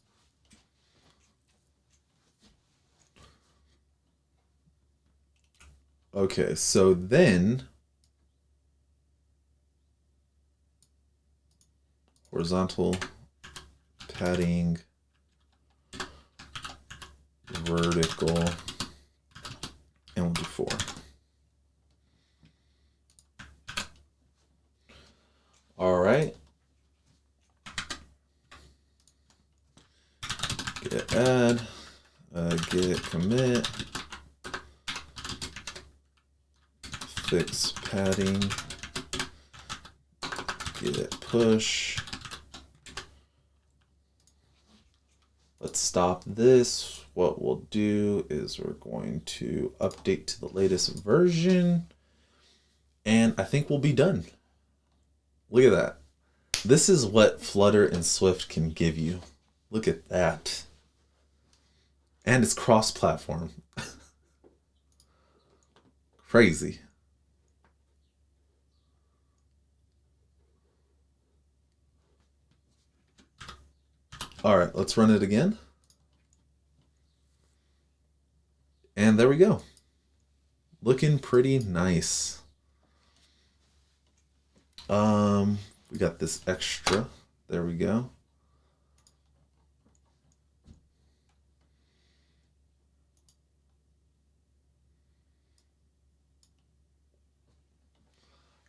Okay, so then horizontal padding, vertical, and we'll do 4. All right. Git add, git commit, fix padding, git push. Let's stop this. What we'll do is we're going to update to the latest version, and I think we'll be done. Look at that. This is what Flutter and Swift can give you. Look at that. And it's cross-platform. Crazy. All right, let's run it again. And there we go. Looking pretty nice. We got this extra. There we go.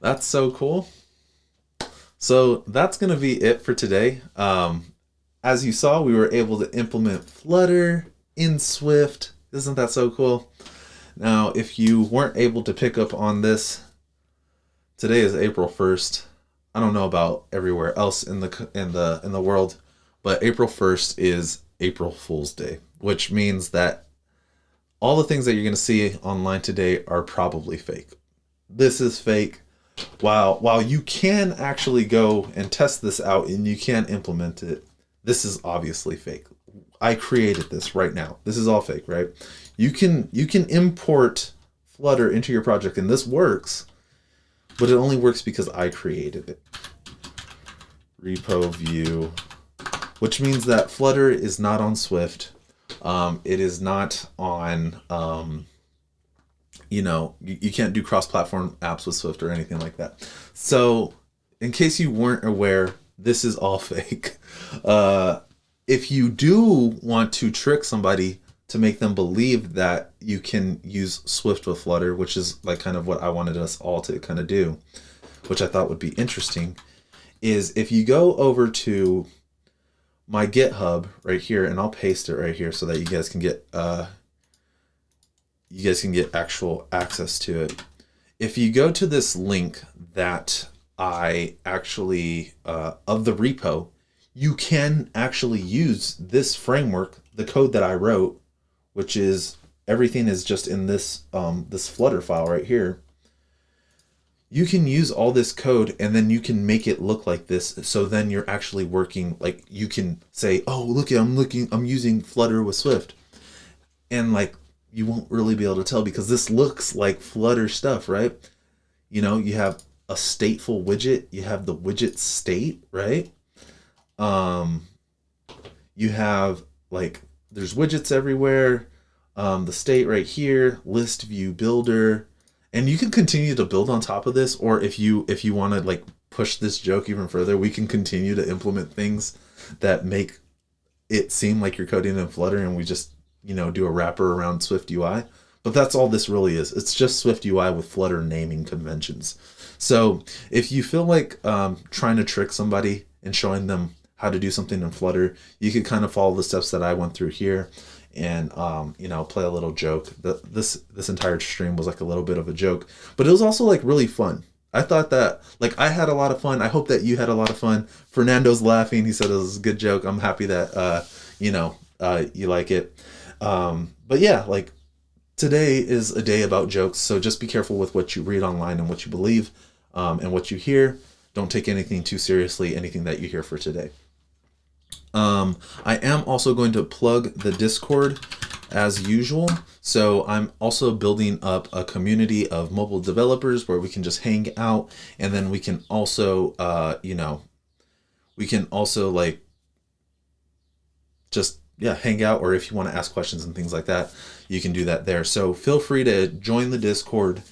That's so cool. So that's going to be it for today. As you saw, we were able to implement Flutter in Swift. Isn't that so cool? Now, if you weren't able to pick up on this, today is April 1st. I don't know about everywhere else in the world, but April 1st is April Fool's Day, which means that all the things that you're going to see online today are probably fake. This is fake. While you can actually go and test this out and you can implement it, this is obviously fake. I created this right now. This is all fake, right? You can import Flutter into your project and this works, but it only works because I created it. Repo view, which means that Flutter is not on Swift. It is not on, you can't do cross-platform apps with Swift or anything like that. So in case you weren't aware, this is all fake. If you do want to trick somebody to make them believe that you can use Swift with Flutter, which is like kind of what I wanted us all to kind of do, which I thought would be interesting, is if you go over to my GitHub right here, and I'll paste it right here so that you guys can get actual access to it. If you go to this link that I actually of the repo, you can actually use this framework, the code that I wrote, which is everything is just in this this Flutter file right here. You can use all this code and then you can make it look like this. So then you're actually working, like you can say, oh, look, I'm using Flutter with Swift. And like, you won't really be able to tell because this looks like Flutter stuff, right? You know, you have a stateful widget. You have the widget state, right? You have like, there's widgets everywhere. The state right here, list view builder. And you can continue to build on top of this, or if you want to like push this joke even further, we can continue to implement things that make it seem like you're coding in Flutter, and we just do a wrapper around Swift UI. But that's all this really is. It's just Swift UI with Flutter naming conventions. So if you feel like trying to trick somebody and showing them how to do something in Flutter, you could kind of follow the steps that I went through here. And play a little joke. This entire stream was like a little bit of a joke, but it was also like really fun. I thought that like I had a lot of fun. I hope that you had a lot of fun. Fernando's laughing. He said it was a good joke. I'm happy that you like it. But yeah, like today is a day about jokes. So just be careful with what you read online and what you believe and what you hear. Don't take anything too seriously. Anything that you hear for today. I am also going to plug the Discord as usual. So I'm also building up a community of mobile developers where we can just hang out, and then we can also, like just, hang out, or if you want to ask questions and things like that, you can do that there. So feel free to join the Discord,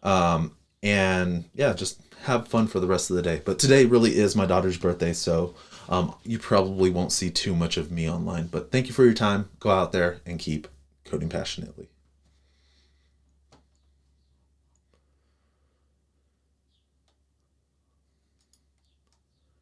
just have fun for the rest of the day. But today really is my daughter's birthday, so you probably won't see too much of me online, but thank you for your time. Go out there and keep coding passionately.